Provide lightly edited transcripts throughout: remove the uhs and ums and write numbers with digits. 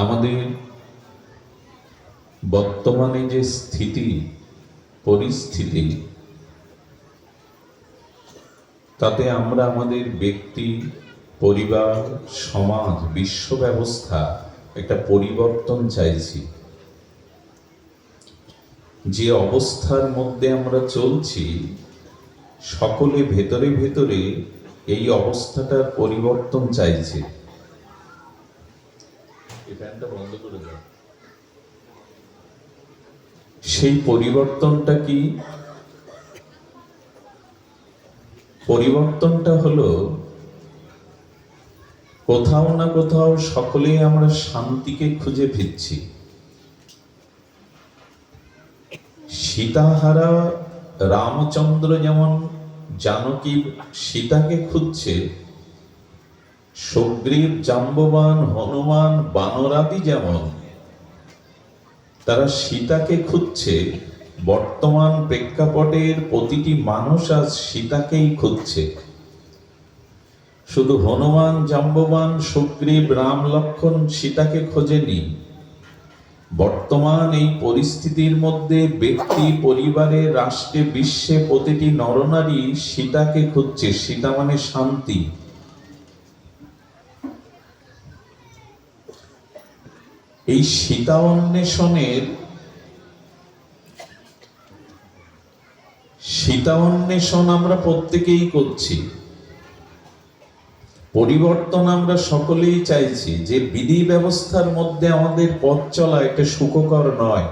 আমাদের বর্তমানে যে স্থিতি পরিস্থিতি, তাতে আমরা আমাদের ব্যক্তি, পরিবার, সমাজ, বিশ্ব ব্যবস্থা একটা পরিবর্তন চাইছি। যে অবস্থার মধ্যে আমরা চলছি, সকলে ভেতরে ভেতরে এই অবস্থাটার পরিবর্তন চাইছে। বন্ধ করে দাও। সেই পরিবর্তনটা কি? পরিবর্তনটা হলো, কোথাও না কোথাও সকলেই আমরা শান্তিকে খুঁজে ফিরছি। সীতাহারা রামচন্দ্র যেমন জানকী সীতাকে খুঁজছে, সুগ্রীব, জাম্ববান, হনুমান, বানরাদি যেমন তারা সীতাকে খুঁজছে, বর্তমান প্রেক্ষাপটের প্রতিটি মানুষ আজ সীতাকেই খুঁজছে। শুধু হনুমান, জাম্ববান, সুগ্রীব, রাম, লক্ষ্মণ সীতাকে খোঁজেনি। বর্তমান এই পরিস্থিতির মধ্যে ব্যক্তি, পরিবারে, রাষ্ট্রে, বিশ্বে প্রতিটি নরনারী সীতাকে খুঁজছে। সীতা মানে শান্তি। এই সীতা অন্বেষণ আমরা প্রত্যেকেই করছি। পরিবর্তন আমরা সকলেই চাইছি। যে বিধি ব্যবস্থার মধ্যে আমাদের পথ চলা, এটা সুখকর নয়।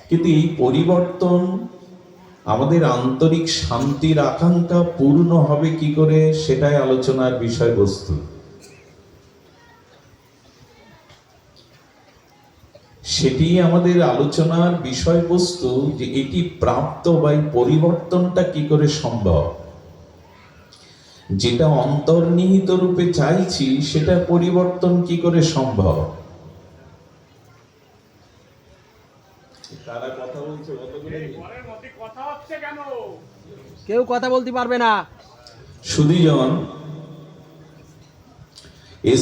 কিন্তু এই পরিবর্তন, আমাদের আন্তরিক শান্তির আকাঙ্ক্ষা পূর্ণ হবে কি করে, সেটাই আলোচনার বিষয়বস্তু। সেটি আমাদের আলোচনার বিষয়বস্তু, যে এটি প্রাপ্ত বা পরিবর্তনটা কি করে সম্ভব। যেটা অন্তর্নিহিত রূপে চাইছি, সেটা পরিবর্তন কি করে সম্ভব। তারা কথা বলছে, কেউ কথা বলতে পারবে না। সুধীজন,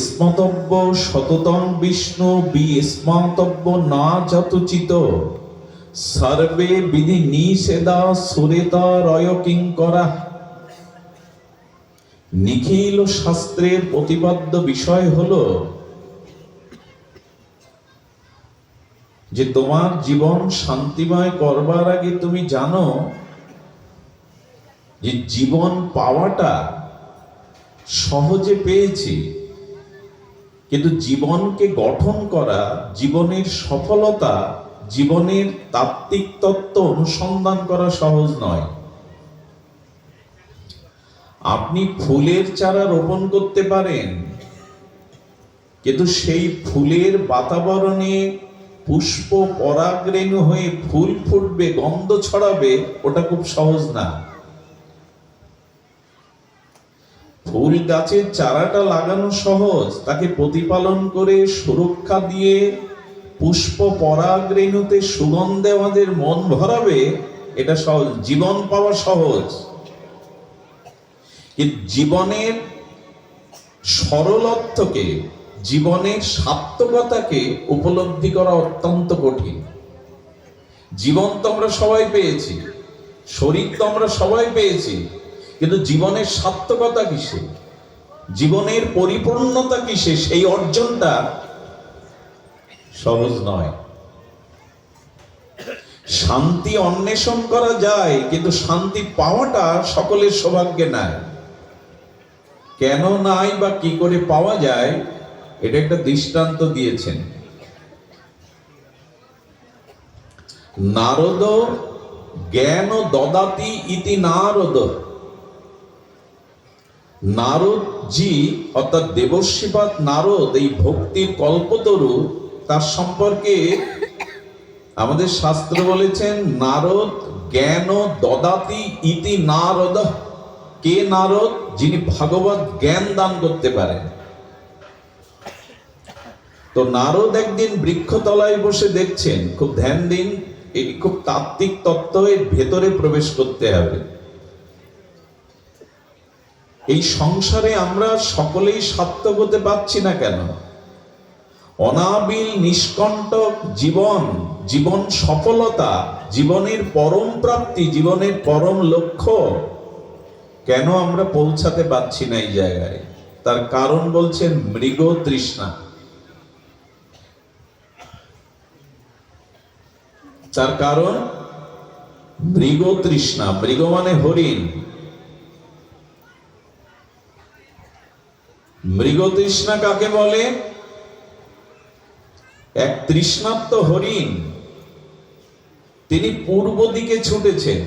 স্মতব্য সততং বিষ্ণু বিস্মতব্য না যতচিত সর্বে বিধি নিষেধা সুরেতা রয় কিঙ্করা। নিখিল শাস্ত্রের প্রতিপাদ্য বিষয় হলো যে তোমার জীবন শান্তিময় করবার আগে তুমি জানো যে জীবন পাওয়াটা সহজে পেয়েছি, কিন্তু জীবনকে গঠন করা, জীবনের সফলতা, জীবনের তাত্ত্বিক তত্ত্ব অনুসন্ধান করা সহজ নয়। আপনি ফুলের চারা রোপণ করতে পারেন, কিন্তু সেই ফুলের বাতাবরণে পুষ্প পরাগরেণু হয়ে ফুল ফুটবে, গন্ধ ছড়াবে, ওটা খুব সহজ না। ফুল গাছের চারাটা লাগানো সহজ, তাকে প্রতিপালন করে সুরক্ষা দিয়ে পুষ্প পরাগরেণুতে সুগন্ধে আমাদের মন ভরাবে, এটা সহজ। জীবন পাওয়া সহজ, কিন্তু জীবনের সরলত্বকে, জীবনের সার্থকতাকে উপলব্ধি করা অত্যন্ত কঠিন। জীবন তো আমরা সবাই পেয়েছি, শরীর তো আমরা সবাই পেয়েছি, কিন্তু জীবনের সার্থকতা কিসে, জীবনের পরিপূর্ণতা কিসে, সেই অর্জনটা সহজ নয়। শান্তি অন্বেষণ করা যায়, কিন্তু শান্তি পাওয়াটা সকলের সৌভাগ্যে নাই। কেন নাই বা কি করে পাওয়া যায়, এটা একটা দৃষ্টান্ত দিয়েছেন। নারদ জ্ঞান দদাতি ইতি নারদ। নারদজি অর্থাৎ দেবর্ষিপাদ নারদ, এই ভক্তির কল্পতরু, তার সম্পর্কে আমাদের শাস্ত্র বলেছেন নারদ জ্ঞান দদাতি ইতি নারদ। কে নারদ? যিনি ভাগবত জ্ঞান দান করতে পারেন। তো নারদ একদিন বৃক্ষতলায় বসে দেখছেন, খুব ধ্যান দিন, এই খুব তাত্ত্বিক তত্ত্বের ভেতরে প্রবেশ করতে হবে। এই সংসারে আমরা সকলেই সার্থক হতে পারছি না কেন? অনাবিল নিষ্কণ্টক জীবন, জীবন সফলতা, জীবনের পরম প্রাপ্তি, জীবনের পরম লক্ষ্য, কেন আমরা পৌঁছাতে পারছি না এই জায়গায়? তার কারণ বলছেন মৃগ তৃষ্ণা। তার কারণ মৃগ তৃষ্ণা। মৃগ মানে হরিণ। মৃগ তৃষ্ণা কাকে বলে? এক তৃষ্ণার্ত হরিণ, তিনি পূর্ব দিকে ছুটেছেন।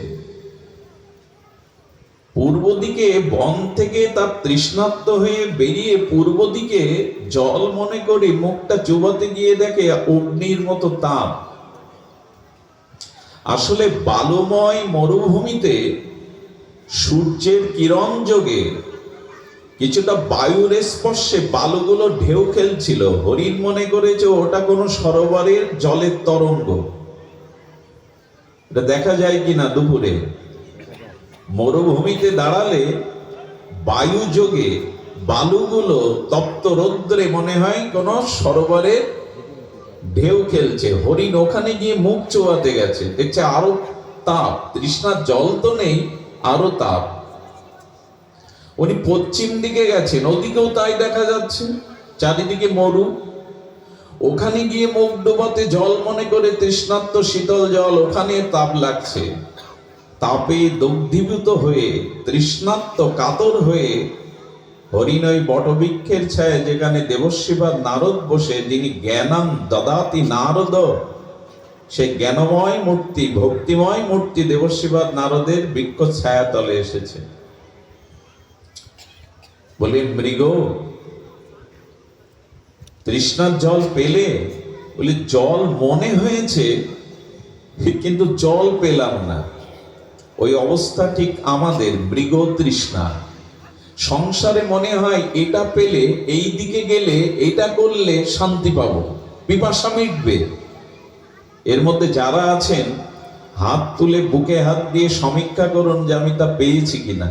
পূর্ব দিকে বন থেকে তার তৃষ্ণার্ত হয়ে বেরিয়ে পূর্ব দিকে জল মনে করে মুখটা চুবাতে গিয়ে দেখে অগ্নির মতো তাপ। আসলে বালুময় মরুভূমিতে সূর্যের কিরণ যোগে কিছুটা বায়ুর স্পর্শে বালুগুলো ঢেউ খেলছিল। হরিণ মনে করেছে ওটা কোনো সরোবরের জলের তরঙ্গ। এটা দেখা যায় কিনা দুপুরে মরুভূমিতে দাঁড়ালে বায়ু যোগে বালুগুলো তপ্ত রৌদ্রে মনে হয় কোন সরোবরের ঢেউ খেলছে। হরিণ ওখানে গিয়ে মুখ চোয়াতে গেছে, দেখছে আরো তাপ, তৃষ্ণার জল তো নেই, আরো তাপ। উনি পশ্চিম দিকে গেছেন, ওদিকেও তাই দেখা যাচ্ছে, চারিদিকে মরু। ওখানে গিয়ে মুখ ডোবাতে জল মনে করে তৃষ্ণার্ত শীতল জল, ওখানে তাপ লাগছে। তাপে দগ্ধীভূত হয়ে তৃষ্ণার্ত কাতর হয়ে হরিণ ওই বটবৃক্ষের ছায়, যেখানে দেবর্ষিবাদ নারদ বসে, যিনি জ্ঞানাং দদাতি নারদ, সেই জ্ঞানময় মূর্তি, ভক্তিময় মূর্তি দেবর্ষিবাদ নারদের বৃক্ষ ছায়া তলে এসেছে। বলে মৃগ তৃষ্ণার জল পেলে? বলে জল মনে হয়েছে কিন্তু জল পেলাম না। ওই অবস্থা ঠিক আমাদের, মৃগ তৃষ্ণা। সংসারে মনে হয় এটা পেলে, এই দিকে গেলে, এটা করলে শান্তি পাবো, পিপাসা মিটবে। এর মধ্যে যারা আছেন হাত তুলে বুকে হাত দিয়ে সমীক্ষা করুন যে আমি তা পেয়েছি কিনা।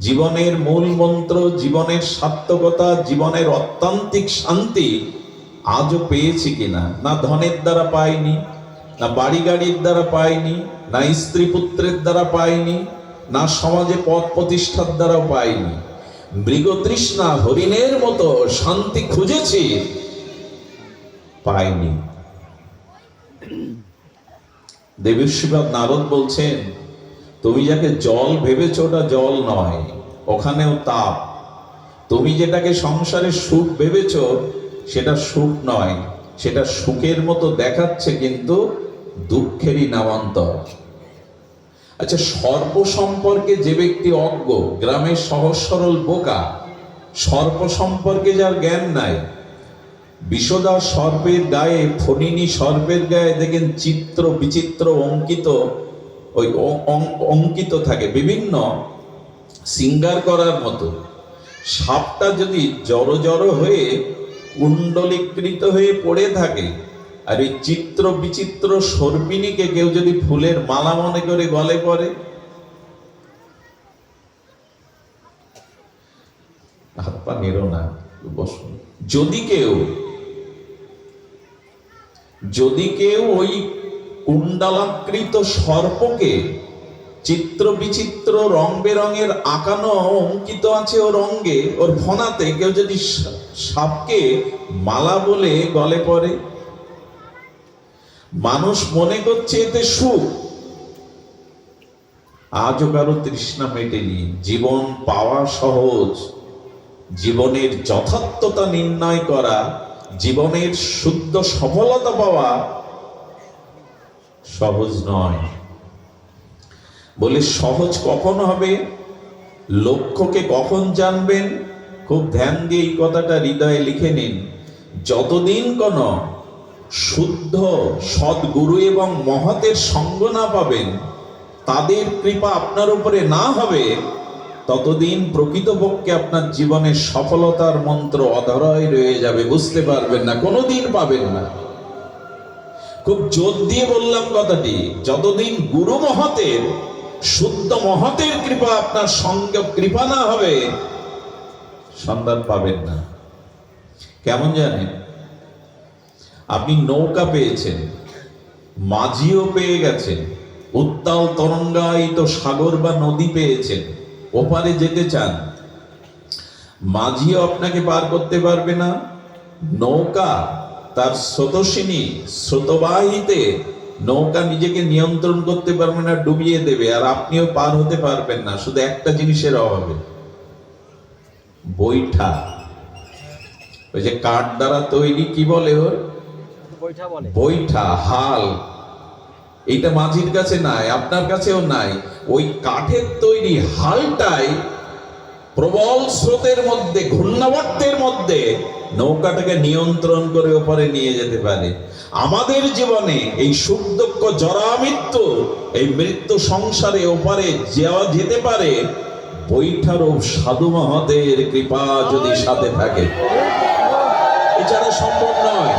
জীবনের মূল মন্ত্র, জীবনের সার্থকতা, জীবনের অত্যান্তিক শান্তি আজও পেয়েছি কিনা? না ধনের দ্বারা পাইনি, না বাড়ি গাড়ির দ্বারা পাইনি, না স্ত্রী পুত্রের দ্বারা পাইনি, না সমাজে পদ প্রতিষ্ঠার দ্বারাও পাইনি। মৃগ তৃষ্ণা হরিণের মতো শান্তি খুঁজেছি, পাইনি। দেবর্ষিবাদ নারদ বলছেন, তুমি যাকে জল ভেবেছ ওটা জল নয়, ওখানেও তাপ। তুমি যেটাকে সংসারে সুখ ভেবেছ সেটা সুখ নয়, সেটা সুখের মতো দেখাচ্ছে কিন্তু দুঃখেরই নামান্তর। আচ্ছা, সর্প সম্পর্কে যে ব্যক্তি অজ্ঞ, গ্রামের সহজ সরল বোকা, সর্প সম্পর্কে যার জ্ঞান নাই, বিষধর সর্পের গায়ে, ফণিনী সর্পের গায়ে দেখেন চিত্র বিচিত্র অঙ্কিত, ওই অঙ্কিত থাকে বিভিন্ন সিঙ্গার করার মতো। সাপটা যদি জড়ো জড়ো হয়ে কুণ্ডলীকৃত হয়ে পড়ে থাকে, আর এই চিত্র বিচিত্র সর্পিনীকে কেউ যদি ফুলের মালা মনে করে গলে পড়ে, হাত পা নেড়ো না, বসুন। যদি কেউ ওই কুণ্ডলাকৃত সর্পকে, চিত্র বিচিত্র রং বেরঙের আঁকানো অঙ্কিত আছে ওর অঙ্গে, ওর ফনাতে, কেউ যদি সাপকে মালা বলে গলে পড়ে, মানুষ মনে করছে এতে সুখ। আজও কারো তৃষ্ণা মেটেনি। জীবন পাওয়া সহজ, জীবনের যথার্থতা নির্ণয় করা, জীবনের শুদ্ধ সফলতা পাওয়া সহজ নয়। বলে সহজ কখন হবে, লক্ষ্যকে কখন জানবেন? খুব ধ্যান দিয়ে এই কথাটা হৃদয়ে লিখে নিন। যতদিন কোন শুদ্ধ সদ্গুরু এবং মহতের সঙ্গ না পাবেন, তাদের কৃপা আপনার উপরে না হবে, ততদিন প্রকৃতপক্ষে আপনার জীবনের সফলতার মন্ত্র অধরাই রয়ে যাবে, বুঝতে পারবেন না, কোনোদিন পাবেন না। খুব জোর দিয়ে বললাম কথাটি, যতদিন গুরু মহতের শুদ্ধ মহতের কৃপা আপনার সঙ্গে কৃপা না হবে, সন্ধান পাবেন না। কেমন জানেন? আপনি নৌকা পেয়েছেন, মাঝিও পেয়ে গেছেন, উত্তাল তরঙ্গায়িত সাগর বা নদী পেয়েছেন, ওপারে যেতে চান, মাঝিও আপনাকে পার করতে পারবে না। নৌকা তার স্রোতস্বিনী স্রোতবাহিতে নৌকা নিজেকে নিয়ন্ত্রণ করতে পারবে না, ডুবিয়ে দেবে, আর আপনিও পার হতে পারবেন না। শুধু একটা জিনিসের অভাবে, বৈঠা। ওই যে কাঠ দ্বারা তৈরি, কি বলে ওর? বৈঠা, হাল। এটা মাঝির কাছে নাই, আপনার কাছেও নাই। ওই কাঠের তৈরি হালটাই প্রবল স্রোতের মধ্যে, ঘূর্ণাবর্তের মধ্যে নৌকাটাকে নিয়ন্ত্রণ করে ওপারে নিয়ে যেতে পারে। আমাদের জীবনে এই সুখ দুঃখ জরা মৃত্যু, এই মৃত্যু সংসারে ওপারে যাওয়া যেতে পারে বৈঠারও সাধু মহতের কৃপা যদি সাথে থাকে, এছাড়া সম্ভব নয়।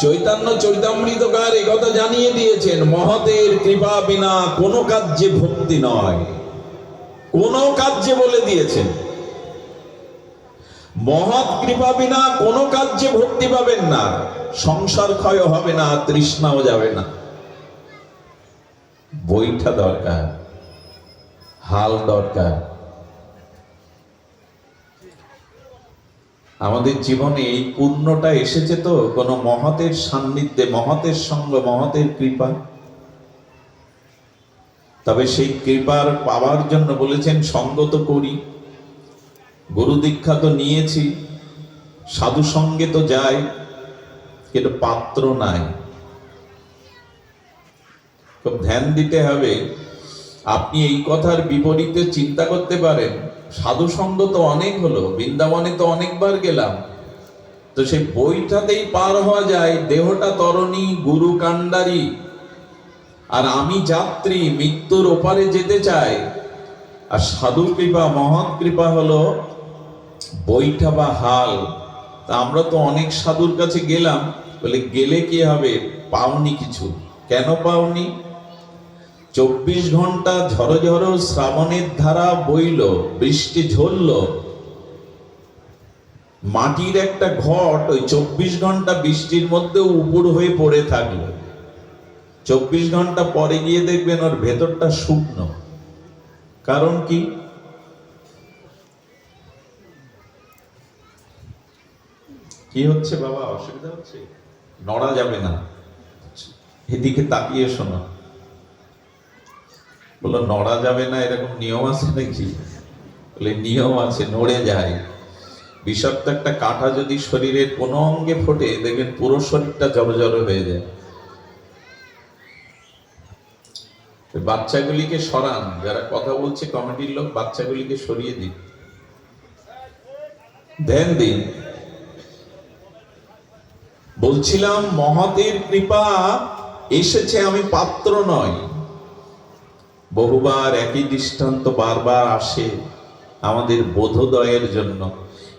চৈতন্য চৈতামৃতকার একথা জানিয়ে দিয়েছেন, মহতের কৃপা বিনা কোনো কার্যে ভক্তি নয়। কোনো কার্যে বলে দিয়েছেন, মহৎ কৃপা বিনা কোনো কার্যে ভক্তি পাবেন না, সংসার ক্ষয় হবে না, তৃষ্ণাও যাবে না। বৈঠা দরকার, হাল দরকার। আমাদের জীবনে এই পূর্ণটা এসেছে তো কোনো মহতের সান্নিধ্যে, মহতের সঙ্গ, মহতের কৃপা। তবে সেই কৃপার পাওয়ার জন্য বলেছেন সঙ্গ তো করি, গুরু দীক্ষা তো নিয়েছি, সাধু সঙ্গে তো যাই, কিন্তু পাত্র নাই। খুব ধ্যান দিতে হবে। আপনি এই কথার বিপরীতে চিন্তা করতে পারেন, সাধু সঙ্গ তো অনেক হলো, বৃন্দাবনে তো অনেকবার গেলাম, তো সেই বইটাতেই পার হওয়া যায়, দেহটা তরণী, গুরু কান্ডারি, আর আমি যাত্রী, মৃত্যুর ওপারে যেতে চাই। আর সাধু কৃপা, মহৎ কৃপা হলো বৈঠা বা হাল। তা আমরা তো অনেক সাধুর কাছে গেলাম, বলে গেলে কি হবে? পাওনি কিছু। কেন পাওনি? 24 ঘন্টা ঝড়ো ঝড়ো শ্রাবণের ধারা বইল, বৃষ্টি ঝরল, মাটির একটা ঘট ওই 24 ঘন্টা বৃষ্টির মধ্যে উপর হয়ে পড়ে থাকলো। 24 ঘন্টা পরে গিয়ে দেখবেন ওর ভেতরটা শুকনো। কারণ কি? কি হচ্ছে বাবা? অসুবিধা হচ্ছে? নড়া যাবে না, এদিকে তাকিয়ে শোনো। বললো নড়া যাবে না, এরকম নিয়ম আছে নাকি? বলে নিয়ম আছে, নড়ে যায়। বিষাক্ত একটা কাঁটা যদি শরীরের কোনো অঙ্গে ফোটে, দেখবেন পুরো শরীরটা জড়ো হয়ে যায়। বাচ্চাগুলিকে সরান, যারা কথা বলছে কমিটির লোক, বাচ্চাগুলিকে সরিয়ে দিন, ধ্যান দিন। বলছিলাম মহতের কৃপা এসেছে, আমি পাত্র নই। বহুবার একই দৃষ্টান্ত বারবার আসে আমাদের বোধোদয়ের জন্য।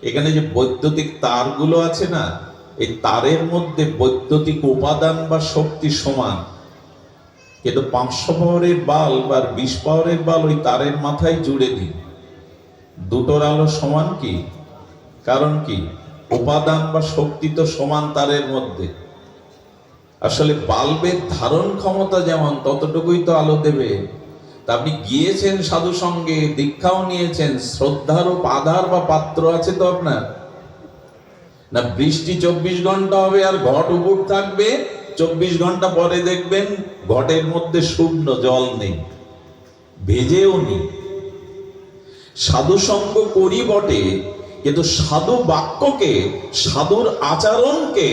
এখানে যে বৈদ্যুতিক তারগুলো আছে না, এই তারের মধ্যে বৈদ্যুতিক উপাদান বা শক্তি সমান, কিন্তু 500 পাওয়ারের বাল্ব আর 20 পাওয়ারের বাল্ব ওই তারের মাথায় জুড়ে দিই, দুটোর আলো সমান কি? কারণ কি? উপাদান বা শক্তি তো সমান তারের মধ্যে। আসলে বাল্বের ধারণ ক্ষমতা যেমন, ততটুকুই তো আলো দেবে। তা আপনি গিয়েছেন সাধু সঙ্গে, দীক্ষাও নিয়েছেন, শ্রদ্ধারও আধার বা পাত্র আছে তো আপনার না? বৃষ্টি 24 ঘন্টা হবে আর ঘট উপর থাকবে, 24 ঘন্টা পরে দেখবেন ঘটের মধ্যে শূন্য, জল নেই, ভেজেও নেই। সাধু সঙ্গ করি বটে, কিন্তু সাধু বাক্যকে, সাধুর আচরণকে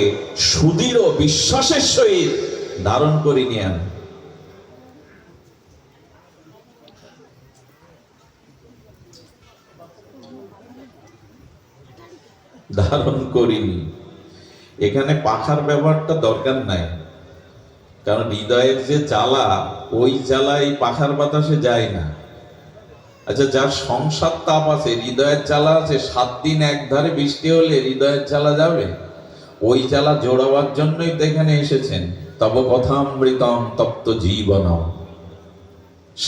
সুদৃঢ় বিশ্বাসের সহিত ধারণ করে নিয়ে আন। ধারণ করিনি। এখানে পাখার ব্যবহারটা দরকার নাই, কারণ হৃদয়ের যে জ্বালা, ওই জ্বালা এই পাখার বাতাসে যায় না। আচ্ছা, যার সংসার তাপ আছে, হৃদয়ের জ্বালা আছে, 7 দিন এক ধারে বৃষ্টি হলে হৃদয়ের জ্বালা যাবে? ওই জ্বালা জোড়াবার জন্যই তো এখানে এসেছেন। তব কথামৃতম তপ্ত জীবনম।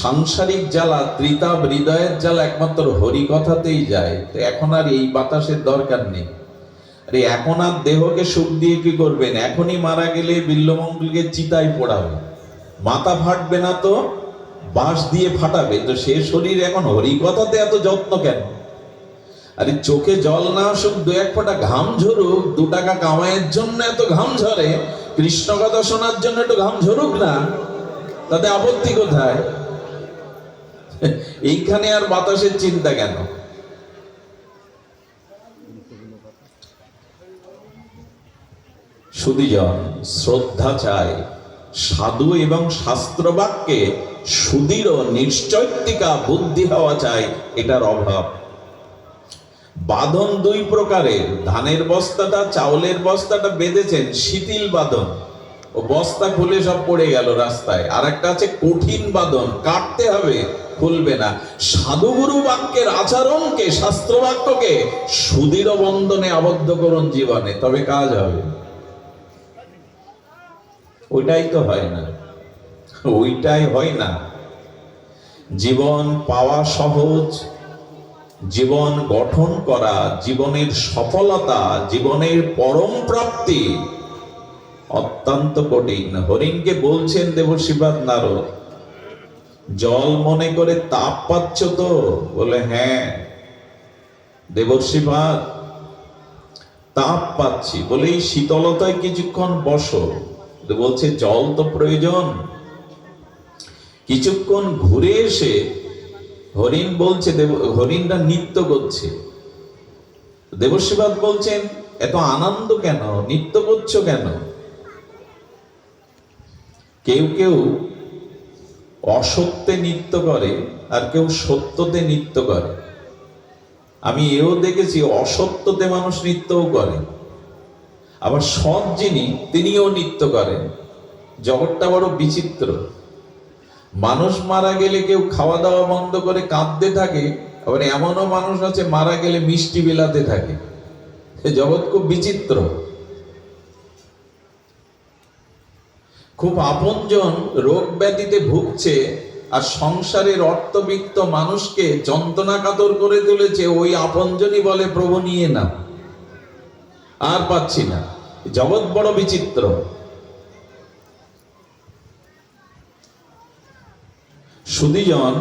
সাংসারিক জ্বালা, ত্রিতাপ হৃদয়ের জ্বালা একমাত্র হরি কথাতেই যায়। তো এখন আর এই বাতাসের দরকার নেই। আরে এখন আর দেহকে সুখ দিয়ে কি করবেন? এখনই মারা গেলে বিল্লমঙ্গলকে চিতায় পোড়াবে, মাথা ফাটবে না তো বাঁশ দিয়ে ফাটাবে। তো সে শরীর এখন হরি কথাতে এত যত্ন কেন? আরে চোখে জল না আসুক, দু এক ফোঁটা ঘাম ঝরুক, 2 টাকা কামাইয়ের জন্য এত ঘাম ঝরে, কৃষ্ণ কথা শোনার জন্য একটু ঘাম ঝরুক না, তাতে আপত্তি কোথায়? এইখানে আর বাতাসের চিন্তা কেন? সুধীজন, শ্রদ্ধা চাই সাধু এবং শাস্ত্র বাক্যে সুদৃঢ় নিশ্চয়িকা বুদ্ধি হওয়া চাই, এটার অভাব। বাঁধন 2 প্রকারের। ধানের বস্তাটা, চাউলের বস্তাটা বেঁধেছেন শিথিল বাঁধন, ও বস্তা খুলে সব পড়ে গেল রাস্তায়। আর একটা আছে কঠিন বাঁধন, কাটতে হবে, খুলবে না। সাধুগুরু বাক্যের আচরণকে, শাস্ত্র বাক্যকে সুদৃঢ় বন্ধনে আবদ্ধ করুন জীবনে, তবে কাজ হবে। ওইটাই তো হয় না, ওইটাই হয় না। জীবন পাওয়া সহজ, জীবন গঠন করা, জীবনের সফলতা, জীবনের পরম প্রাপ্তি অত্যন্ত কঠিন। হরিণকে বলছেন দেবশ্রীপাদ নারদ, জল মনে করে তাপ পাচ্ছ তো? বলে হ্যাঁ দেবশ্রীপাদ, তাপ পাচ্ছি। বলে এই শীতলতায় কিছুক্ষণ বসো। বলছে জল তো প্রয়োজন। কিছুক্ষণ ঘুরে এসে হরিণ বলছে, হরিণটা নৃত্য করছে। দেবশ্রীপাদ বলছেন এত আনন্দ কেন, নৃত্য করছো কেন? কেউ কেউ অসত্যে নৃত্য করে, আর কেউ সত্যতে নৃত্য করে। আমি এও দেখেছি অসত্যতে মানুষ নৃত্যও করে, আবার সৎ যিনি তিনিও নৃত্য করেন। জগৎটা বড় বিচিত্র। মানুষ মারা গেলে কেউ খাওয়া দাওয়া বন্ধ করে কাঁদতে থাকে, আবার এমনও মানুষ আছে মারা গেলে মিষ্টি বিলাতে থাকে। জগৎ খুব বিচিত্র। খুব আপনজন রোগ ব্যাধিতে ভুগছে, আর সংসারের অর্থবিত্ত মানুষকে যন্ত্রণা কাতর করে তুলেছে। ওই আপনজনই বলে প্রভু নিয়ে না, আর পাচ্ছি না। জগৎ বড় বিচিত্র। সুধীজন,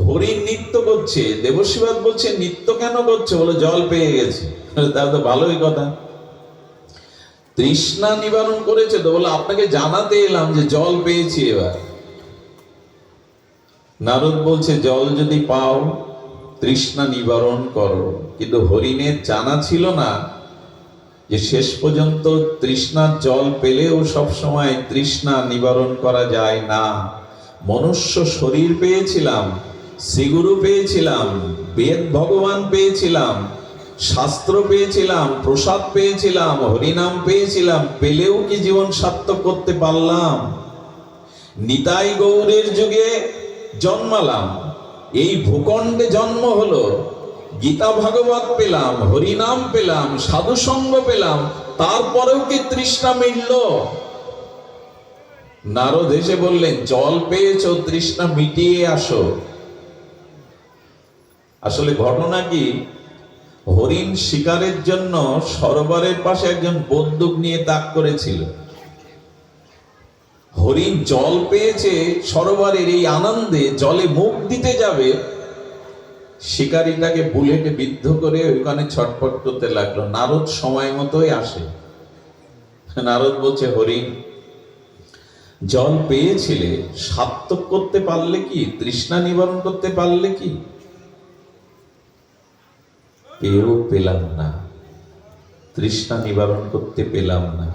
হরিণ নৃত্য করছে। দেবশ্রীপাদ বলছে নৃত্য কেন করছে? বলে জল পেয়ে গেছে। তাহলে তো ভালোই কথা, তৃষ্ণা নিবারণ করেছে তো। বলে আপনাকে জানাতে এলাম যে জল পেয়েছি এবার। নারদ বলছে জল যদি পাও তৃষ্ণা নিবারণ করো। কিন্তু হরিণের জানা ছিল না যে শেষ পর্যন্ত তৃষ্ণার জল পেলেও সব সময় তৃষ্ণা নিবারণ করা যায় না। মনুষ্য শরীর পেয়েছিলাম, শ্রীগুরু পেয়েছিলাম, বেদ ভগবান পেয়েছিলাম, শাস্ত্র পেয়েছিলাম, প্রসাদ পেয়েছিলাম, হরিনাম পেয়েছিলাম, পেলেও কি জীবন সার্থক করতে পারলাম? নিতাই গৌরের যুগে জন্মালাম, এই ভূখণ্ডে জন্ম হলো, গীতা ভাগবত পেলাম, হরিনাম পেলাম, সাধু সঙ্গ পেলাম, তারপরেও কি তৃষ্ণা মিটল? নারদ এসে বললেন জল পেয়েছো, তৃষ্ণা মিটিয়ে আসো। আসলে ঘটনা কি, হরিণ শিকারের জন্য সরোবরের পাশে একজন বন্দুক নিয়ে তাক করেছিল। হরিণ জল পেয়েছে, সরোবরের এই আনন্দে জলে মুখ দিতে যাবে, শিকারীটাকে বুলেটে বিদ্ধ করে ওইখানে ছটফট করতে লাগলো। নারদ সময় মতোই আসে। নারদ বলছে হরিণ, জল পেয়েছিলে, সার্থক করতে পারলে কি? তৃষ্ণা নিবারণ করতে পারলে কি? পেয়েও পেলাম না, তৃষ্ণা নিবারণ করতে পেলাম না।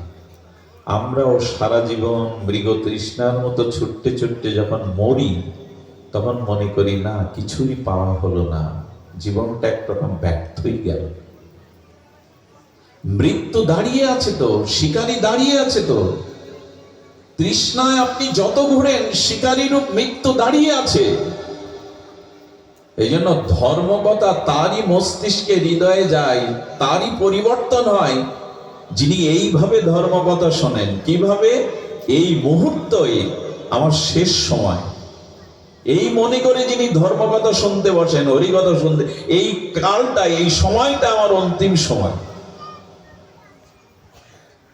আমরাও সারা জীবন মৃগ তৃষ্ণার মতো ছুটতে ছুটতে যখন মরি, তখন মনে করি না কিছুই পাওয়া হলো না, জীবনটা একরকম ব্যর্থই গেল। মৃত্যু দাঁড়িয়ে আছে তো, শিকারী দাঁড়িয়ে আছে তো। তৃষ্ণায় আপনি যত ঘুরেন, শিকারীরূপ মৃত্যু দাঁড়িয়ে আছে। এই জন্য ধর্মকথা তারই মস্তিষ্কে, হৃদয়ে যায়, তারই পরিবর্তন হয় যিনি এইভাবে ধর্মকথা শোনেন। কিভাবে? এই মুহূর্তই আমার শেষ সময়, এই মনে করে যিনি ধর্মকথা শুনতে বসেন, হরিকথা শুনতে, এই কালটা, এই সময়টা আমার অন্তিম সময়।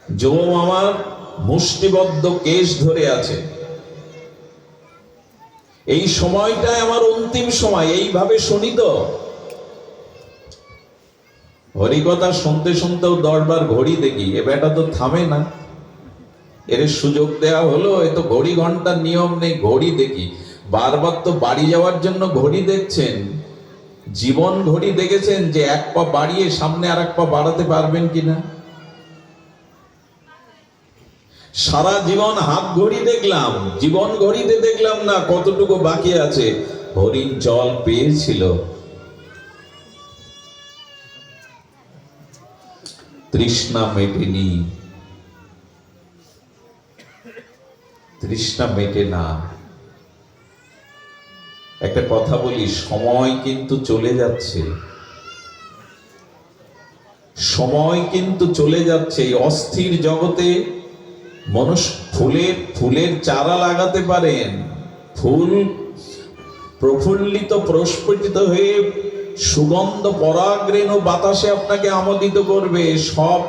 যম আমার মুষ্টিবদ্ধ কেশ ধরে আছে, এই সময়টাই আমার অন্তিম সময়। এইভাবে শুনি তো, হরিকথা শুনতে শুনতেও 10 বার ঘড়ি দেখি, এ বেটা তো থামে না, এর সুযোগ দেয়া হলো, এ তো ঘড়ি ঘন্টার নিয়ম নেই, ঘড়ি দেখি। বারবার তো বাড়ি যাওয়ার জন্য ঘড়ি দেখছেন, জীবন ঘড়ি দেখেছেন যে 1 পা বাড়িয়ে সামনে আর 1 পা বাড়াতে পারবেন কিনা? সারা জীবন হাত ঘড়ি দেখলাম, জীবন ঘড়িতে দেখলাম না কতটুকু বাকি আছে। হরিণ জল পেয়েছিল, তৃষ্ণা মেটেনি, তৃষ্ণা মেটে না। একটা কথা বলি, সময় কিন্তু চলে যাচ্ছে, সময় কিন্তু চলে যাচ্ছে। এই অস্থির জগতে মানুষ ফুলের চারা লাগাতে পারেন, ফুল প্রফুল্লিত প্রস্ফুটিত হয়ে সুগন্ধ পরাগরেণু বাতাসে আপনাকে আমোদিত করবে, সব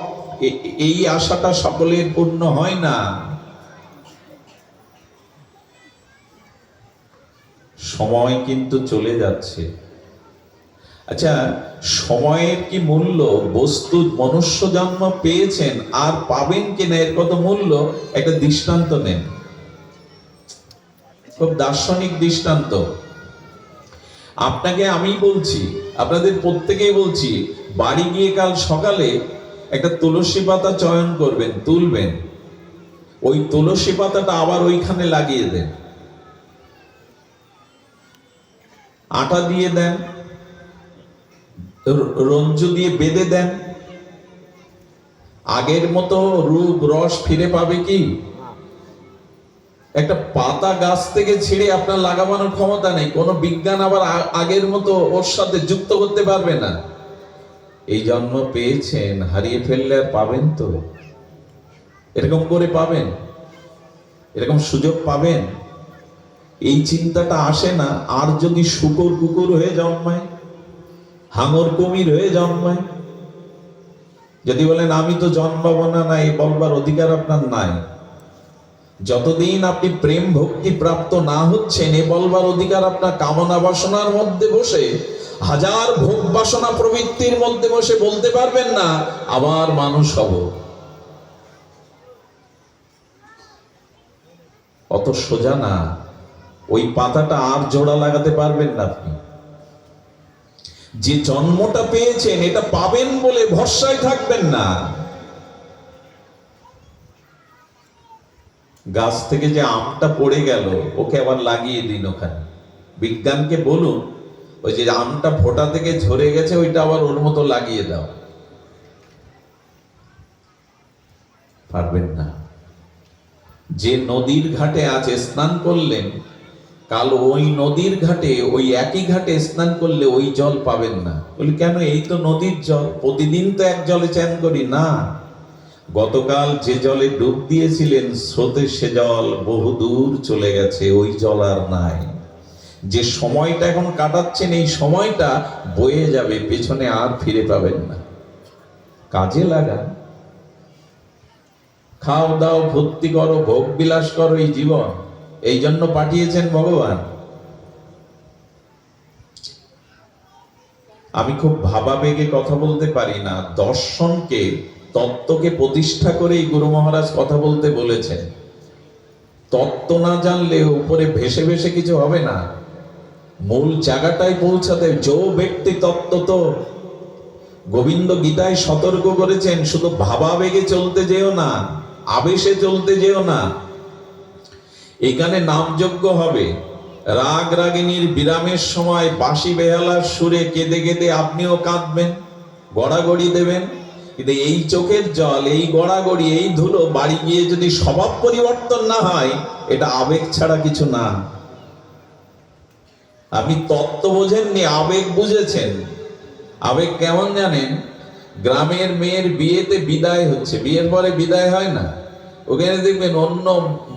এই আশাটা সকলের পূর্ণ হয় না। সময় কিন্তু চলে যাচ্ছে। আচ্ছা, সময়ের কি মূল্য? বস্তু মনুষ্য জন্ম পেয়েছেন, আর পাবেন কিনা এর কত মূল্য? একটা দৃষ্টান্ত নেন, খুব দার্শনিক দৃষ্টান্ত। আপনাকে আমি বলছি, আপনাদের প্রত্যেকেই বলছি, বাড়ি গিয়ে কাল সকালে একটা তুলসী পাতা চয়ন করবেন, তুলবেন, ওই তুলসী পাতাটা আবার ওইখানে লাগিয়ে দেন, আটা দিয়ে দেন, রঞ্জু দিয়ে বেঁধে দেন। আগের মতো রূপ রস ফিরে পাবে কি? একটা পাতা গাছ থেকে ছিঁড়ে আপনার লাগানোর ক্ষমতা নেই, কোনো বিজ্ঞান আবার আগের মতো ওর সাথে যুক্ত করতে পারবে না। এই জন্ম পেয়েছেন, হারিয়ে ফেললে আর পাবেন তো? এরকম করে পাবেন? এরকম সুযোগ পাবেন? এই চিন্তাটা আসে না। আর যদি শুকর কুকুর হয়ে জন্মায়, হাঙর কুমির হয়ে জন্মায়, যদি বলেন আমি তো জন্মাবো না, না, এই বলবার অধিকার আপনার নাই। যতদিন আপনি প্রেম ভক্তি প্রাপ্ত না হচ্ছেন, এ বলবার অধিকার আপনার কামনা বাসনার মধ্যে বসে, হাজার ভোগ বাসনা প্রবৃত্তির মধ্যে বসে বলতে পারবেন না আবার মানুষ হব। অত সোজা না। ওই পাতাটা আর জোড়া লাগাতে পারবেন না আপনি। যে জন্মটা পেয়েছেন, এটা পাবেন বলে ভরসায় থাকবেন না। গাছ থেকে যে আমটা পড়ে গেল, ওকে আবার লাগিয়ে দিন ওখানে। বিজ্ঞানকে বলুন, ওই যে আমটা ফোঁটা থেকে ঝরে গেছে, ওইটা আবার ওর মতো লাগিয়ে দাও। পারবেন না। যে নদীর ঘাটে আছে, স্নান করলেন, কাল ওই নদীর ঘাটে, ওই একই ঘাটে স্নান করলে ওই জল পাবেন না। বলি কেন? এই তো নদীর জল, প্রতিদিন তো এক জলে চান করি না। গতকাল যে জলে ডুব দিয়েছিলেন স্রোতে, সে জল বহু দূর চলে গেছে, ওই জল আর নাই। যে সময়টা এখন কাটাচ্ছেন, এই সময়টা বয়ে যাবে, পেছনে আর ফিরে পাবেন না। কাজে লাগান, খাও দাও, ভর্তি করো, ভোগ বিলাস করো, এই জীবন এই জন্য পাঠিয়েছেন ভগবান। আমি খুব ভাবাবেগে কথা বলতে পারি না। দর্শনকে, তত্ত্বকে প্রতিষ্ঠা করেই গুরু মহারাজ কথা বলতে বলেছেন। তত্ত্ব না জানলে উপরে ভেসে ভেসে কিছু হবে না। মূল জায়গাটায় পৌঁছাতে যো ব্যক্তি তত্ত্ব তো। গোবিন্দ গীতায় সতর্ক করেছেন, শুধু ভাবাবেগে চলতে যেও না, আবেশে চলতে যেও না। এখানে নামযজ্ঞ হবে, রাগ রাগিনীর বিরামের সময় বাঁশি বেহালার সুরে কেঁদে কেঁদে আপনিও কাঁদবেন, গড়াগড়ি দেবেন। কিন্তু এই চোখের জল, এই গড়াগড়ি, এই ধুলো বাড়ি গিয়ে যদি স্বভাব পরিবর্তন না হয়, এটা আবেগ ছাড়া কিছু না। আপনি তত্ত্ব বোঝেননি, আবেগ বুঝেছেন। আবেগ কেমন জানেন? গ্রামের মেয়ের বিয়েতে বিদায় হচ্ছে, বিয়ের পরে বিদায় হয় না, ওখানে দেখবেন অন্য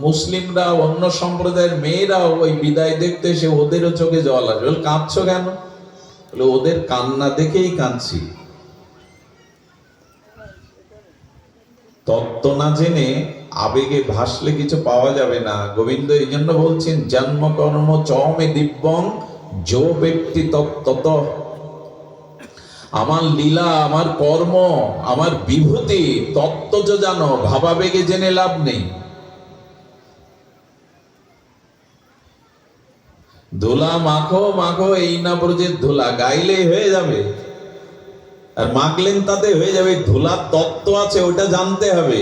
মুসলিমরা, অন্য সম্প্রদায়ের মেয়েরাও ওই বিদায় দেখতে এসে ওদেরও চোখে জল আসবে। বলে, কাঁদছো কেন? বলে, ওদের কান্না দেখেই কাঁদছি। তত্ত্ব না জেনে আবেগে ভাসলে কিছু পাওয়া যাবে না। গোবিন্দ এই জন্য বলছেন, জন্ম কর্ম চমে দিব্যং যো ব্যক্তি তত্ত্বত। আমার লীলা, আমার কর্ম, আমার বিভূতি তত্ত্ব যে জানো, ভাবাবেগে জেনে লাভ নেই। ধুলা মাখো মাখো এই না ব্রজের ধুলা, গাইলেই হয়ে যাবে, আর মাখলেন তাতে হয়ে যাবে। ধুলার তত্ত্ব আছে, ওটা জানতে হবে।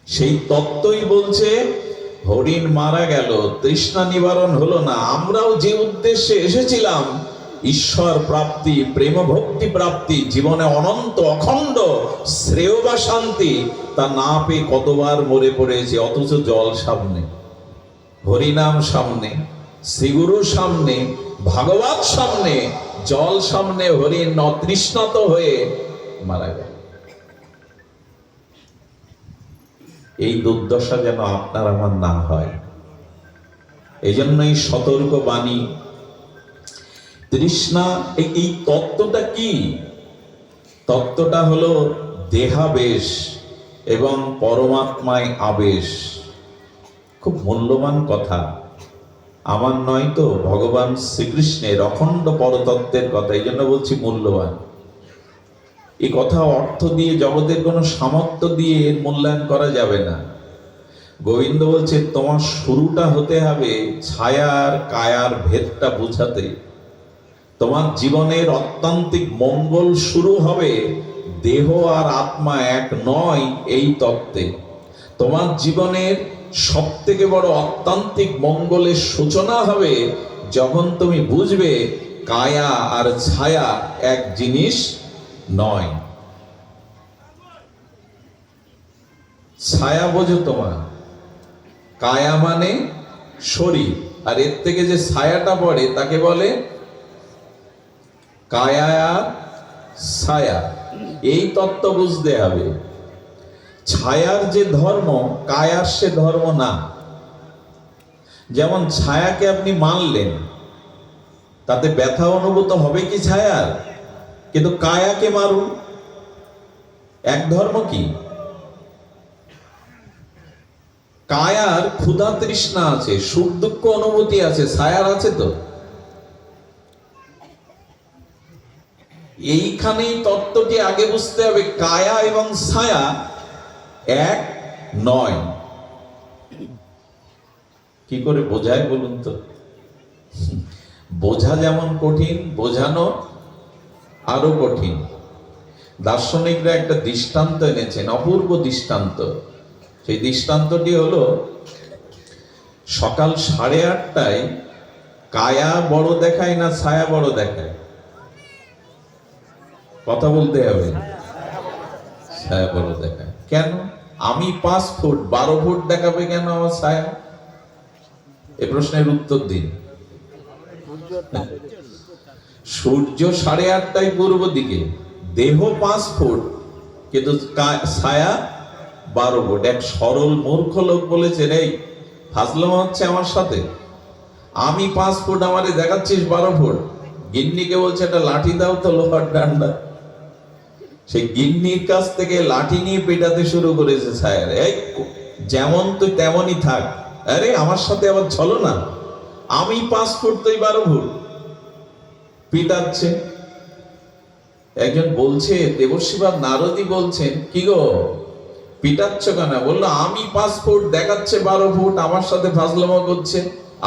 সেই তত্ত্বই বলছে, হরিণ মারা গেল, তৃষ্ণা নিবারণ হলো না, আমরাও যে উদ্দেশ্যে এসেছিলাম, ঈশ্বর প্রাপ্তি, প্রেম ভক্তি প্রাপ্তি, জীবনে অনন্ত অখণ্ড শ্রেয় বা শান্তি, তা না পেয়ে কতবার মরে পড়েছে। অথচ জল সামনে, হরিনাম সামনে, শ্রীগুরু সামনে, ভাগবত সামনে, জল সামনে, হরিণ অতৃষ্ণাত হয়ে মারা গেল। এই দুর্দশা যেন আপনার আমার না হয়, এই জন্যই সতর্ক বাণী। তৃষ্ণা, এই তত্ত্বটা কি? তত্ত্বটা হলো দেহাবেশ এবং পরমাত্মায় আবেশ। খুব মূল্যবান কথা, আমার নয় তো, ভগবান শ্রীকৃষ্ণের অখণ্ড পরতত্ত্বের কথা, এই জন্য বলছি মূল্যবান। এই কথা অর্থ দিয়ে, জগতের কোনো সামর্থ্য দিয়ে এর মূল্যায়ন করা যাবে না। গোবিন্দ বলছে, তোমার শুরুটা হতে হবে ছায়ার কায়ার ভেদটা বুঝাতে। তোমার জীবনের অত্যান্তিক মঙ্গল শুরু হবে দেহ আর আত্মা এক নয় এই তত্ত্বে। তোমার জীবনের সব থেকে বড় অত্যান্তিক মঙ্গলের সূচনা হবে যখন তুমি বুঝবে কায়া আর ছায়া এক জিনিস নয়। ছায়া বোঝো তোমার, কায়া মানে শরীর, আর এর থেকে যে ছায়াটা পড়ে তাকে বলে কায়া আর ছায়া। এই তত্ত্ব বুঝতে হবে। ছায়ার যে ধর্ম, কায়ার সে ধর্ম না। যেমন ছায়াকে আপনি মানলেন, তাতে ব্যথা অনুভূত হবে কি ছায়ার? কিন্তু কায়াকে মারুন, এক ধর্ম কি? কায়ার ক্ষুধা তৃষ্ণা আছে, সুখ দুঃখ অনুভূতি আছে, ছায়ার আছে তো? এইখানেই তত্ত্বটি আগে বুঝতে হবে, কায়া এবং ছায়া এক নয়। কি করে বোঝায় বলুন তো? বোঝা যেমন কঠিন, বোঝানো আরো কঠিন। দার্শনিকরা একটা দৃষ্টান্ত এনেছেন, অপূর্ব দৃষ্টান্ত। সেই দৃষ্টান্তটি হলো, সকাল 8:30টায় কায়া বড় দেখায় না ছায়া বড় দেখায়? কথা বলতে হবে। ছায়া বড় দেখায় কেন? আমি 5 ফুট, 12 ফুট দেখাবে কেন আমার ছায়া? এ প্রশ্নের উত্তর দিন। সূর্য 8:30টায় পূর্ব দিকে, দেহ 5 ফুট, কিন্তু ছায়া 12 ফুট। এক সরল মূর্খ লোক বলেছেন, এই ফাজলামো হচ্ছে আমার সাথে? আমি 5 ফুট, আমারে দেখাচ্ছিস 12 ফুট। গিন্নিকে বলছে, একটা লাঠি দাও তো, লোহার ডান্ডা। সেই গিন্নির কাছ থেকে লাঠি নিয়ে পেটাতে শুরু করেছে ছায়ার। এই যেমন তুই তেমনই থাক, আরে আমার সাথে আবার চলো না, আমি 5 ফুট তুই 12 ফুট, পিটাচ্ছে। একজন বলছে, দেবর্ষিবাদ নারদই বলছেন, কি গো পিটাচ্ছ কেন? বললো, আমি 5 ফুট দেখাচ্ছে 12 ফুট, আমার সাথে ফাজলামো করছে,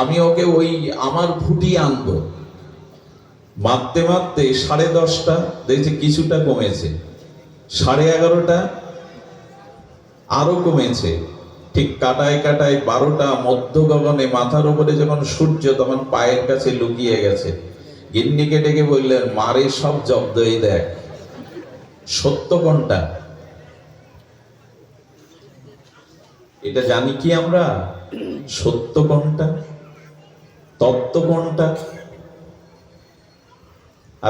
আমি ওকে ওই আমার ফুটিয়ে আনবো। মারতে মারতে 10:30 দেখছে কিছুটা কমেছে, 11:30 আরো কমেছে। ঠিক কাটায় কাটায় 12টা মধ্য গগনে মাথার উপরে যখন সূর্য, তখন পায়ের কাছে লুকিয়ে গেছে। গিন্নিকে ডেকে বললেন, মারে সব জব্দই দেখ, সত্য কোনটা? এটা জানি কি আমরা? সত্য কোনটা, তত্ত্ব কোনটা?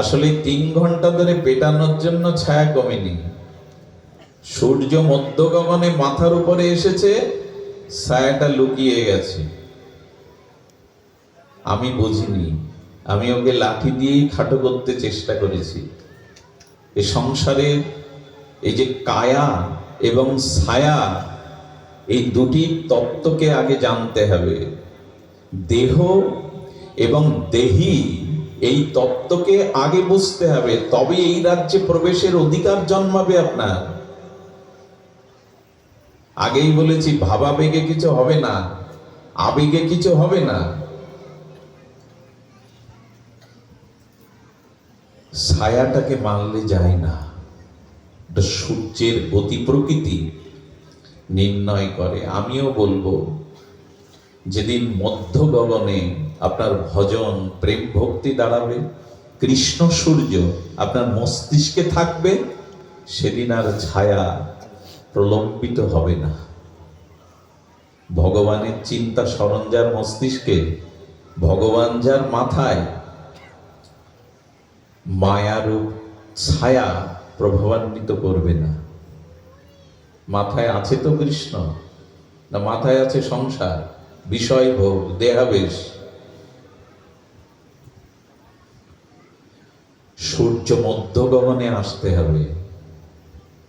আসলে 3 ঘন্টা ধরে পেটানোর জন্য ছায়া কমেনি, সূর্য মধ্য গগনে মাথার উপরে এসেছে, ছায়াটা লুকিয়ে গেছে। আমি বুঝিনি, আমি ওকে লাঠি দিয়েই খাটো করতে চেষ্টা করেছি। এই সংসারের এই যে কায়া এবং ছায়া, এই দুটি তত্ত্বকে আগে জানতে হবে। দেহ এবং দেহি, এই তত্ত্বকে আগে বুঝতে হবে, তবে এই রাজ্যে প্রবেশের অধিকার জন্মাবে আপনার। আগেই বলেছি, ভাবাবেগে কিছু হবে না, আবেগে কিছু হবে না। ছায়াটাকে মানলে যায় না। সূর্যের গতি প্রকৃতি নির্ণয় করে। আমিও বলবো, যেদিন মধ্য গগনে আপনার ভজন প্রেম ভক্তি দাঁড়াবে, কৃষ্ণ সূর্য আপনার মস্তিষ্কে থাকবে, সেদিন আর ছায়া প্রলম্বিত হবে না। ভগবানের চিন্তা স্মরণ যার মস্তিষ্কে, ভগবান যার মাথায়, মায়ারূপ ছায়া প্রভাবান্বিত করবে না। মাথায় আছে তো কৃষ্ণ, না মাথায় আছে সংসার, বিষয় ভোগ, দেহাবেশ। সূর্য মধ্য গগনে আসতে হবে,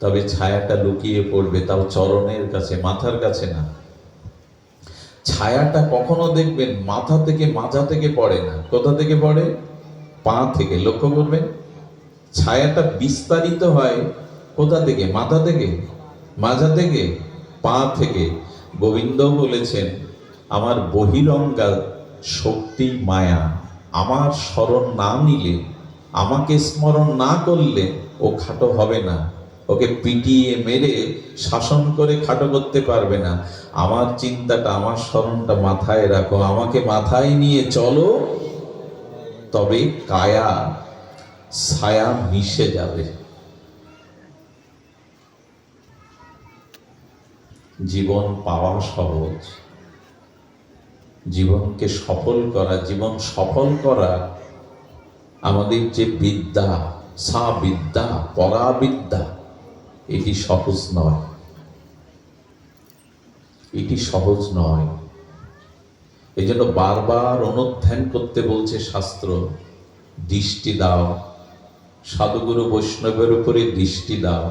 তবে ছায়াটা লুকিয়ে পড়বে, তাও চরণের কাছে, মাথার কাছে না। ছায়াটা কখনো দেখবেন মাথা থেকে মাজা থেকে পড়ে না। কোথা থেকে পড়ে? পা থেকে। লক্ষ্য করবেন, ছায়াটা বিস্তারিত হয় কোথা থেকে? মাথা থেকে, মাজা থেকে, পা থেকে। গোবিন্দ বলেছেন, আমার বহিরঙ্গা শক্তি মায়া, আমার স্মরণ না নিলে, আমাকে স্মরণ না করলে ও খাটো হবে না। ওকে পিটিয়ে মেরে শাসন করে খাটো করতে পারবে না। আমার চিন্তাটা, আমার স্মরণটা মাথায় রাখো, আমাকে মাথায় নিয়ে চলো, তবে কায়া ছায়া মিশে যাবে। জীবন পাওয়া সহজ, জীবনকে সফল করা, জীবন সফল করা আমাদের যে বিদ্যা, সা বিদ্যা পরাবিদ্যা, এটি সহজ নয়, এটি সহজ নয়। এই জন্য বারবার অনুধ্যান করতে বলছে শাস্ত্র। দৃষ্টি দাও, সাধুগুরু বৈষ্ণবের উপরে দৃষ্টি দাও।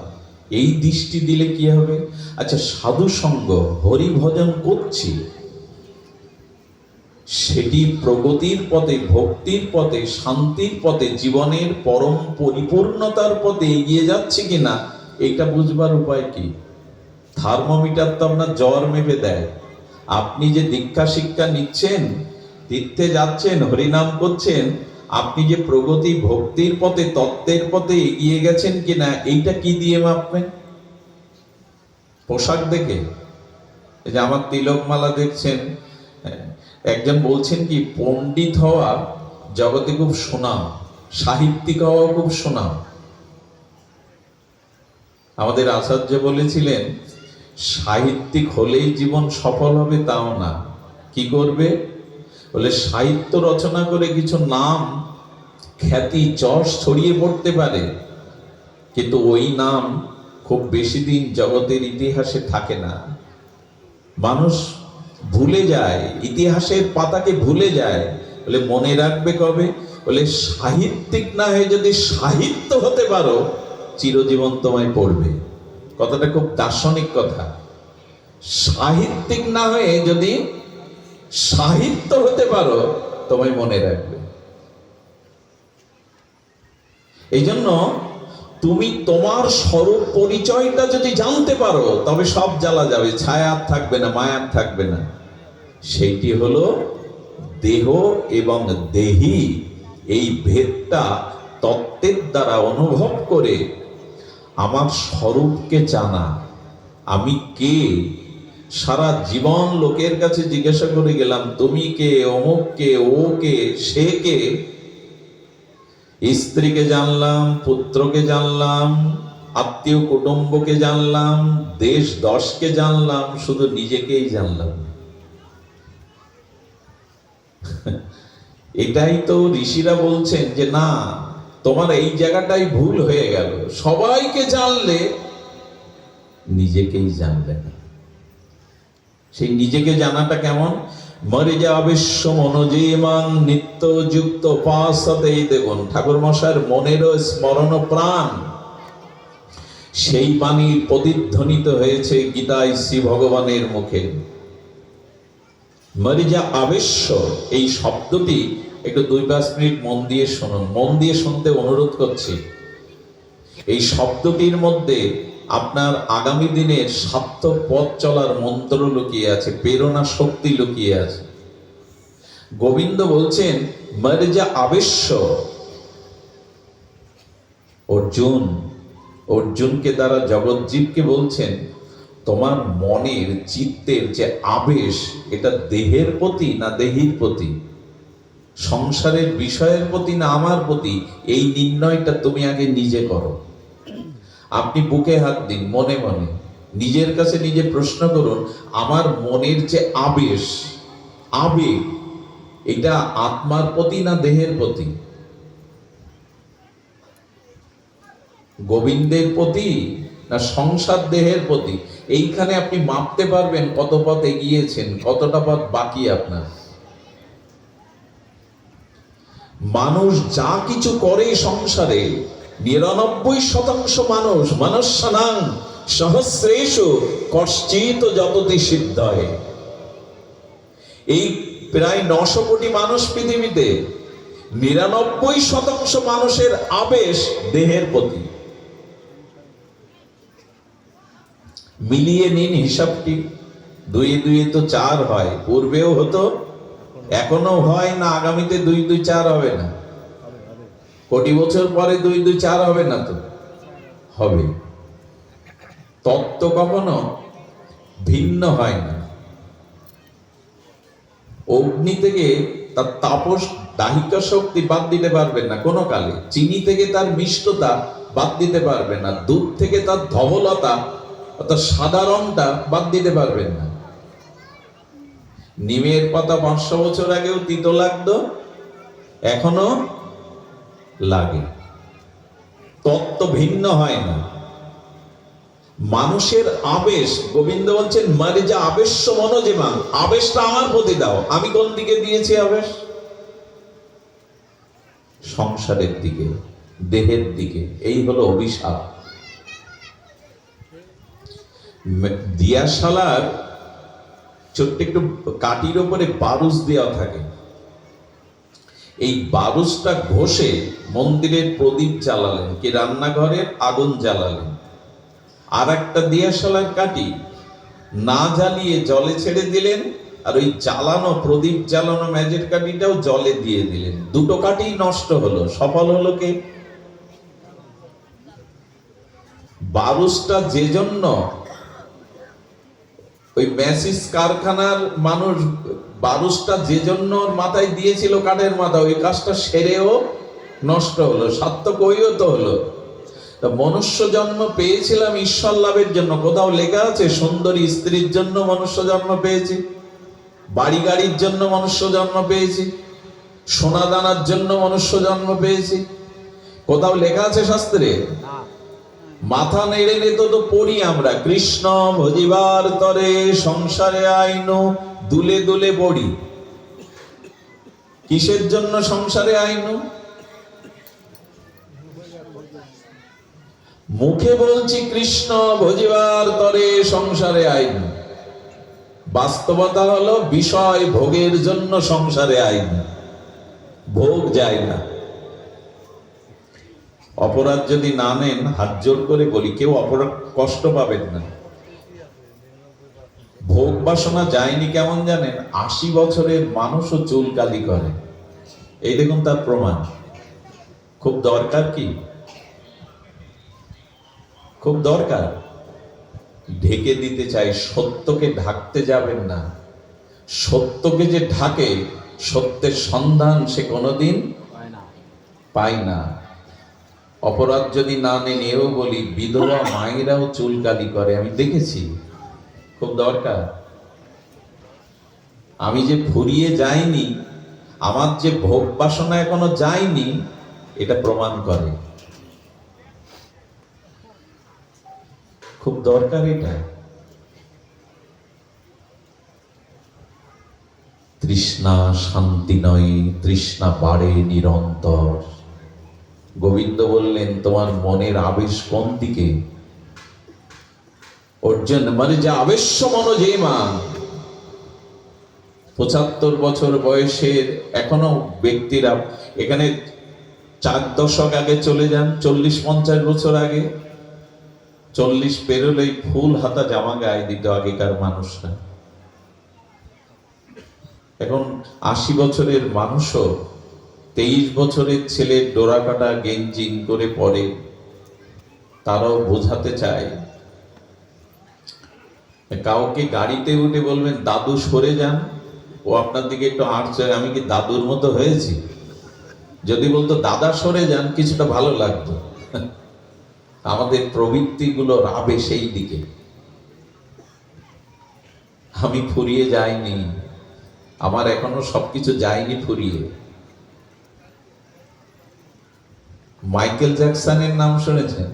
এই দৃষ্টি দিলে কি হবে? আচ্ছা, সাধু সঙ্গ, হরি ভজন করছি, সেটি প্রগতির পথে, ভক্তির পথে, শান্তির পথে, জীবনের পরম পরিপূর্ণতার পথে এগিয়ে যাচ্ছে কিনা, এটা বুঝবার উপায় কি? থার্মোমিটার তো আপনার জ্বর মেপে দেয়। আপনি যে দীক্ষা শিক্ষা নিচ্ছেন, তীর্থে যাচ্ছেন, হরিনাম করছেন, আপনি যে প্রগতি ভক্তির পথে, তত্ত্বের পথে এগিয়ে গেছেন কিনা, এইটা কি দিয়ে মাপবেন? পোশাক দেখে? এই যে আমার তিলকমালা দেখছেন, একজন বলছেন কি, পণ্ডিত হওয়া জগতে খুব সুনাম, সাহিত্যিক হওয়া খুব সুনাম। আমাদের আচার্য বলেছিলেন, সাহিত্যিক হলেই জীবন সফল হবে তাও না। কি করবে? বলে, সাহিত্য রচনা করে কিছু নাম, খ্যাতি, যশ ছড়িয়ে পড়তে পারে, কিন্তু ওই নাম খুব বেশি দিন জগতের ইতিহাসে থাকে না। মানুষ ভুলে যায়, ইতিহাসের পাতাকে ভুলে যায়। বলে, মনে রাখবে কবে? বলে, সাহিত্যিক না হয়ে যদি সাহিত্য হতে পারো, চিরজীবন তোমায় পড়বে। কথাটা খুব দার্শনিক কথা। সাহিত্যিক না হয়ে যদি সাহিত্য হতে পারো, তোমায় মনে রাখবে। এই জন্য তুমি তোমার স্বরূপ পরিচয়টা যদি জানতে পারো, তবে সব জ্বালা যাবে, ছায়া থাকবে না, মায়া থাকবে না। সেইটি হলো দেহ এবং দেহি, এই ভেদটা তত্ত্বের দ্বারা অনুভব করে আমার স্বরূপকে জানা। আমি কে? সারা জীবন লোকের কাছে জিজ্ঞাসা করে গেলাম, তুমি কে, অমুক কে, ও কে, সে কে। স্ত্রীকে জানলাম, পুত্রকে জানলাম, আত্মীয় কুটুম্বকে জানলাম, দেশ দশকে জানলাম, শুধু নিজেকেই জানলাম। এটাই তো ঋষিরা বলছেন যে না, তোমার এই জায়গাটাই ভুল হয়ে গেল। সবাইকে জানলে নিজেকেই জানবে না। সেই নিজেকে জানাটা কেমন? মরে যা আবেশ্য মনোজীমাং নিত্য যুক্ত পাশাতেই দেখুন ঠাকুর মশাইয়ের মনেরও স্মরণ প্রাণ সেই বাণীর প্রতিধ্বনিত হয়েছে গীতায় শ্রী ভগবানের মুখে। মরে যা আবেশ্য এই শব্দটি একটু 2-5 মিনিট মন দিয়ে শুনুন, মন দিয়ে শুনতে অনুরোধ করছি। এই শব্দটির মধ্যে আপনার আগামী দিনের সার্থক পথ চলার মন্ত্র লুকিয়ে আছে, প্রেরণা শক্তি লুকিয়ে আছে। গোবিন্দ বলছেন মরে যা আবেশ্য। অর্জুনকে দ্বারা জগৎজীবকে বলছেন তোমার মনের চিত্তের যে আবেশ, এটা দেহের প্রতি না দেহির প্রতি, সংসারের বিষয়ের প্রতি না আমার প্রতি, এই নির্ণয়টা তুমি আগে নিজে করো। আপনি বুকে হাত দিন, মনে মনে নিজের কাছে নিজে প্রশ্ন করুন, আমার মনের যে আবেশ, আবেগ, এটা আত্মার প্রতি না দেহের প্রতি, গোবিন্দের প্রতি না সংসার দেহের প্রতি? এইখানে আপনি মাপতে পারবেন কত পথ এগিয়েছেন, কতটা পথ বাকি আপনার। মানুষ যা কিছু করে সংসারে, 99% মানুষ মনুষ্যানাং সহস্রেষু কশ্চিৎ যততি সিদ্ধয়ে। এই প্রায় 900 কোটি মানুষ পৃথিবীতে, 99% মানুষের আবেশ দেহের প্রতি। মিলিয়ে নিন হিসাবটি, 2-2 তো 4 হয়, পূর্বেও হতো, এখনো হয় না, আগামীতে 2-2 4 হবে না, কোটি বছর পরে 2-2 4 হবে না তো হবে। তত্ত্ব কখনো ভিন্ন হয় না। অগ্নি থেকে তার তাপস দাহিকা শক্তি বাদ দিতে পারবেন না কোনো কালে, চিনি থেকে তার মিষ্টতা বাদ দিতে পারবেন না, দুধ থেকে তার ধবলতা অর্থাৎ সাদা রংটা বাদ দিতে পারবেন না। নিমের পাতা 500 বছর আগেও তিতো লাগতো, এখনো লাগে। তত্ত্ব ভিন্ন হয় না। মানুষের আবেশ, গোবিন্দ বলছেন মারে যা আবেশ্য মনোজীমাং, আবেশটা আমার প্রতি দাও। আমি কোন দিকে দিয়েছি আবেশ? সংসারের দিকে, দেহের দিকে। এই হলো অভিশাপ। দিয়াশালার ছোট্ট একটু কাঠির উপরে বারুস দেওয়া থাকে, এই বারুসটা ঘষে মন্দিরের প্রদীপ জ্বালালেন, কি রান্নাঘরের আগুন জ্বালালেন, আর একটা দিয়াশালার কাঠি না জ্বালিয়ে জলে ছেড়ে দিলেন, আর ওই জ্বালানো প্রদীপ জ্বালানো ম্যাজের কাঠিটাও জলে দিয়ে দিলেন। দুটো কাঠি নষ্ট হলো, সফল হলো কে? বারুসটা যে জন্য ওই ম্যাসিস কারখানার মানুষ বারুসটা যে জন্য মাথায় দিয়েছিল, কাঠের মাথা, ওই কাজটা সেরেও নষ্ট হলো, সার্থক ওইও তো হলো। মনুষ্য জন্ম পেয়েছিলাম ঈশ্বর লাভের জন্য। কোথাও লেখা আছে সুন্দরী স্ত্রীর জন্য মনুষ্য জন্ম পেয়েছি, বাড়ি গাড়ির জন্য মনুষ্য জন্ম পেয়েছি, সোনা দানার জন্য মনুষ্য জন্ম পেয়েছি? কোথাও লেখা আছে শাস্ত্রে? মাথা নেড়ে নেতো তো পড়ি আমরা, কৃষ্ণ ভজিবার তরে সংসারে আইনু দুলে দুলে পড়ি। কিসের জন্য সংসারে আইনু? মুখে বলছি কৃষ্ণ ভজিবার তরে সংসারে আইনু, বাস্তবতা হলো বিষয় ভোগের জন্য সংসারে আইনু, ভোগ যায় না। অপরাধ যদি না নেন, হাত জোর করে বলি, কেউ অপরাধ কষ্ট পাবেন না। ভোগ বাসনা যায়নি কেমন জানেন? 80 বছরের মানুষও চুল কালি করে। এই দেখুন তার প্রমাণ। খুব দরকার কি? খুব দরকার। ঢেকে দিতে চাই, সত্যকে ঢাকতে যাবেন না। সত্যকে যে ঢাকে, সত্যের সন্ধান সে কোনোদিন পায় না। অপরাধ যদি না নেন, এও বলি, বিধবা মায়েরাও চুল কালি করে, আমি দেখেছি। খুব দরকার। আমি যে ফুরিয়ে যাইনি, আমার যে ভোগ বাসনা এখনো যায়নি, এটা প্রমাণ করে। খুব দরকার এটা। তৃষ্ণা শান্তি নয়, তৃষ্ণা বাড়ে নিরন্তর। গোবিন্দ বললেন, তোমার মনের আবেশ কোন দিকে? অর্জুন মানে যে আবেশ্য মনোজেমান, ৭৫ বছর বয়সের এখনো ব্যক্তিরা, এখানে 4 দশক আগে চলে যান, 40-50 বছর আগে, 40 পেরোলেই ফুল হাতা জামা গায়ে দিত আগেকার মানুষরা। এখন 80 বছরের মানুষও 23 বছরের ছেলে ডোরা কাটা গেঞ্জি করে পরে, তারাও বোঝাতে চায়। কাউকে গাড়িতে উঠে বলবেন দাদু সরে যান, ও আপনার দিকে একটু হাঁটছে, আমি কি দাদুর মতো হয়েছি? যদি বলতো দাদা সরে যান, কিছুটা ভালো লাগতো। আমাদের প্রবৃত্তিগুলো রাবে সেই দিকে। আমি ফুরিয়ে যাইনি, আমার এখনো সবকিছু যায়নি ফুরিয়ে। মাইকেল জ্যাকসনের নাম শুনেছেন?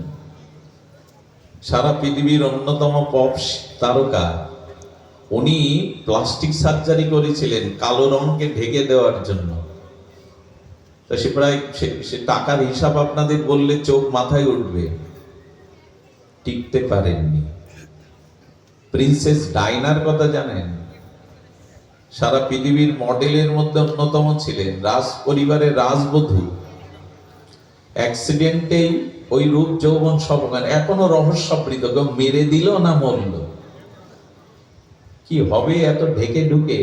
সারা পৃথিবীর অন্যতম পপ তারকা। উনি প্লাস্টিক সার্জারি করেছিলেন কালো রঙকে ঢেকে দেওয়ার জন্য। তো সে প্রায় সে টাকার হিসাব আপনাদের বললে চোখ মাথায় উঠবে। টিকতে পারেননি। প্রিন্সেস ডাইনার কথা জানেন? সারা পৃথিবীর মডেলের মধ্যে অন্যতম ছিলেন, রাজ পরিবারের রাজবধূ। অ্যাক্সিডেন্টেই ওই রূপ যৌবন সব এখনো রহস্যাবৃত। কেউ মেরে দিল না মরল, কি হবে এত ঢেকে ঢুকে?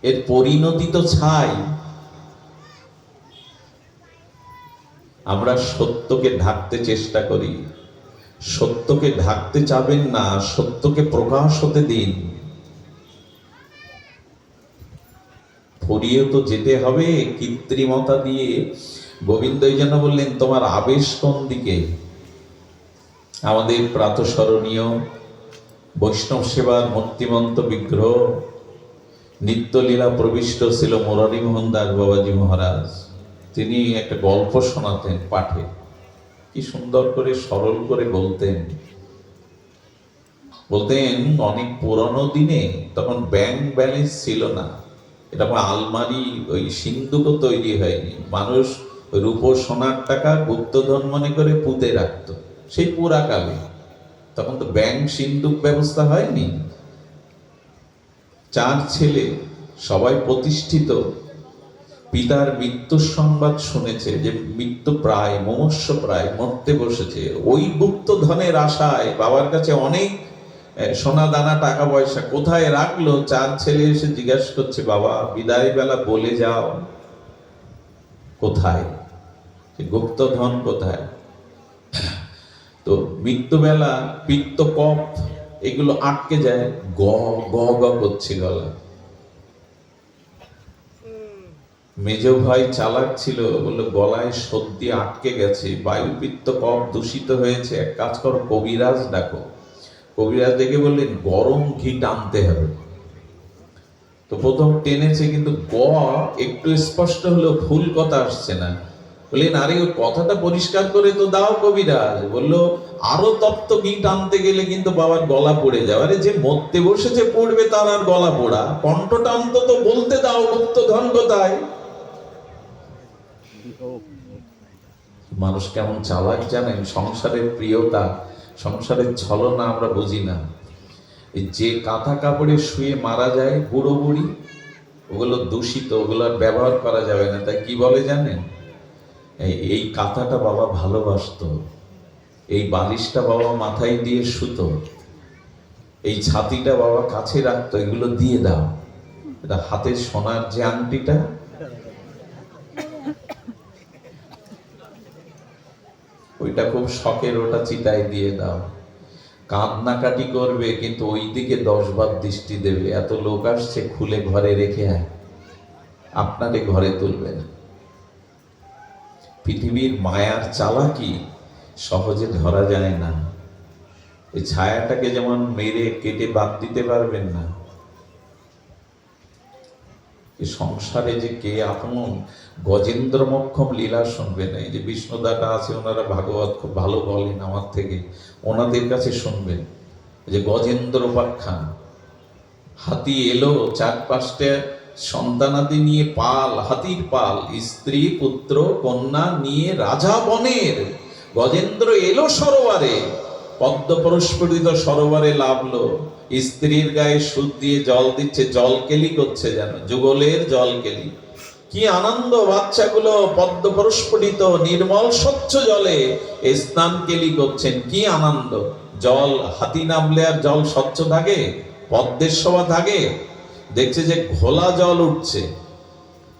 এর পরিণতি তো ছাই। আমরা সত্যকে ঢাকতে চেষ্টা করি। সত্যকে ঢাকতে চাবেন না, সত্যকে প্রকাশ হতে দিন। ফুরিয়ে তো যেতে হবে কৃত্রিমতা দিয়ে। গোবিন্দ এই জন্য বললেন, তোমার আবেশ কোন দিকে? আমাদের প্রাতঃস্মরণীয় বৈষ্ণব সেবার মূর্তিমন্ত বিগ্রহ, নিত্যলীলা প্রবিষ্ট ছিল মুরারি মোহন দাস বাবাজি মহারাজ। তিনি একটা গল্প শোনাতেন পাঠে, কি সুন্দর করে সরল করে বলতেন। অনেক পুরনো দিনে, তখন ব্যাংক ব্যালেন্স ছিল না, এরকম আলমারি ওই সিন্ধুকও তৈরি হয়নি। মানুষ রূপো সোনার টাকা গুপ্তধন মনে করে পুঁতে রাখত সেই পুরাকালে। তখন তো ব্যাংক সিন্ধুক ব্যবস্থা হয়নি। 4 ছেলে, সবাই প্রতিষ্ঠিত। পিতার মৃত্যুর সংবাদ শুনেছে যে মৃত্যু প্রায়, মুমূর্ষ প্রায়, মরতে বসেছে। ওই গুপ্তধনের আশায় বাবার কাছে অনেক সোনা দানা টাকা পয়সা কোথায় রাখলো। 4 ছেলে এসে জিজ্ঞাসা করছে, বাবা বিদায় বেলা বলে যাও কোথায়, গুপ্তধন কোথায়? তো মৃত্যুবেলা পিত্ত কফ এগুলো আটকে যায়, গ গ গ করছে গলা। মেজ ভাই চালাক ছিল, বললো গলায় সর্দি আটকে গেছে, বায়ু পিত্ত কফ দূষিত হয়েছে, এক কাজ করো কবিরাজ ডাকো। কবিরাজ দেখে বললেন গরম ঘি টানতে হবে। তো প্রথম টেনেছে, কিন্তু গ একটু স্পষ্ট হলেও ভুল কথা আসছে না। বললেন আরে ওই কথাটা পরিষ্কার করে তো দাও কবিরাজ। বললো আরো তপ্ত ঘি টানতে গেলে কিন্তু বাবার গলা পড়ে যাবে। আরে যে মরতে বসেছে পড়বে, তার আর গলা পোড়া? কণ্ঠটা অন্তত বলতে দাও গুপ্তধন কোথায়। মানুষ কেমন চালাক জানেন? সংসারের প্রিয়তা, সংসারের ছলনা আমরা বুঝি না। যে কাঁথা কাপড়ে শুয়ে মারা যায় বুড়ো বুড়ি, ওগুলো দূষিত, ওগুলো আর ব্যবহার করা যাবে না। তাই কি বলে জানেন? এই কাঁথাটা বাবা ভালোবাসতো, এই বালিশটা বাবা মাথায় দিয়ে শুতো, এই ছাতিটা বাবা কাছে রাখতো, এগুলো দিয়ে দাও। এটা হাতের সোনার যে আংটিটা, ওইটা খুব শখের, ওটা চিতায় দিয়ে দাও। কান্নাকাটি করবে কিন্তু ওই দিকে 10 বার দৃষ্টি দেবে। এত লোক আসছে, খুলে ঘরে রেখে আয়, আপনারে ঘরে তুলবে না। পৃথিবীর মায়ার চালাকি সহজে ধরা যায় না। এই ছায়াটাকে যেমন মেরে কেটে বাদ দিতে পারবেন না, এই সংসারে যে কে আপন, গজেন্দ্র মক্ষম লীলা শুনবেন। এই যে বিষ্ণুদাটা আছে, ওনারা ভাগবত খুব ভালো বলেন আমার থেকে, ওনাদের কাছে শুনবেন যে গজেন্দ্র উপাখ্যান। হাতি এলো, চার পাঁচটা সন্তানাদি নিয়ে পাল, হাতির পাল, স্ত্রী পুত্র কন্যা নিয়ে রাজা বনের। গজেন্দ্র এলো সরোবরে, পদ্ম প্রস্ফুটিত সরোবরে লাভলো, স্ত্রীর গায়ে সুদ দিয়ে জল দিচ্ছে, জল কেলি করছে, যেন যুগলের জল কেলি। কি আনন্দ, বাচ্চাগুলো পদ্ম প্রস্ফুটিত নির্মল স্বচ্ছ জলে স্নান কেলি করছেন, কি আনন্দ। জল, হাতি নামলে আর জল স্বচ্ছ থাকে? পদ্মের শোভা থাকে? দেখছে যে ঘোলা জল উঠছে,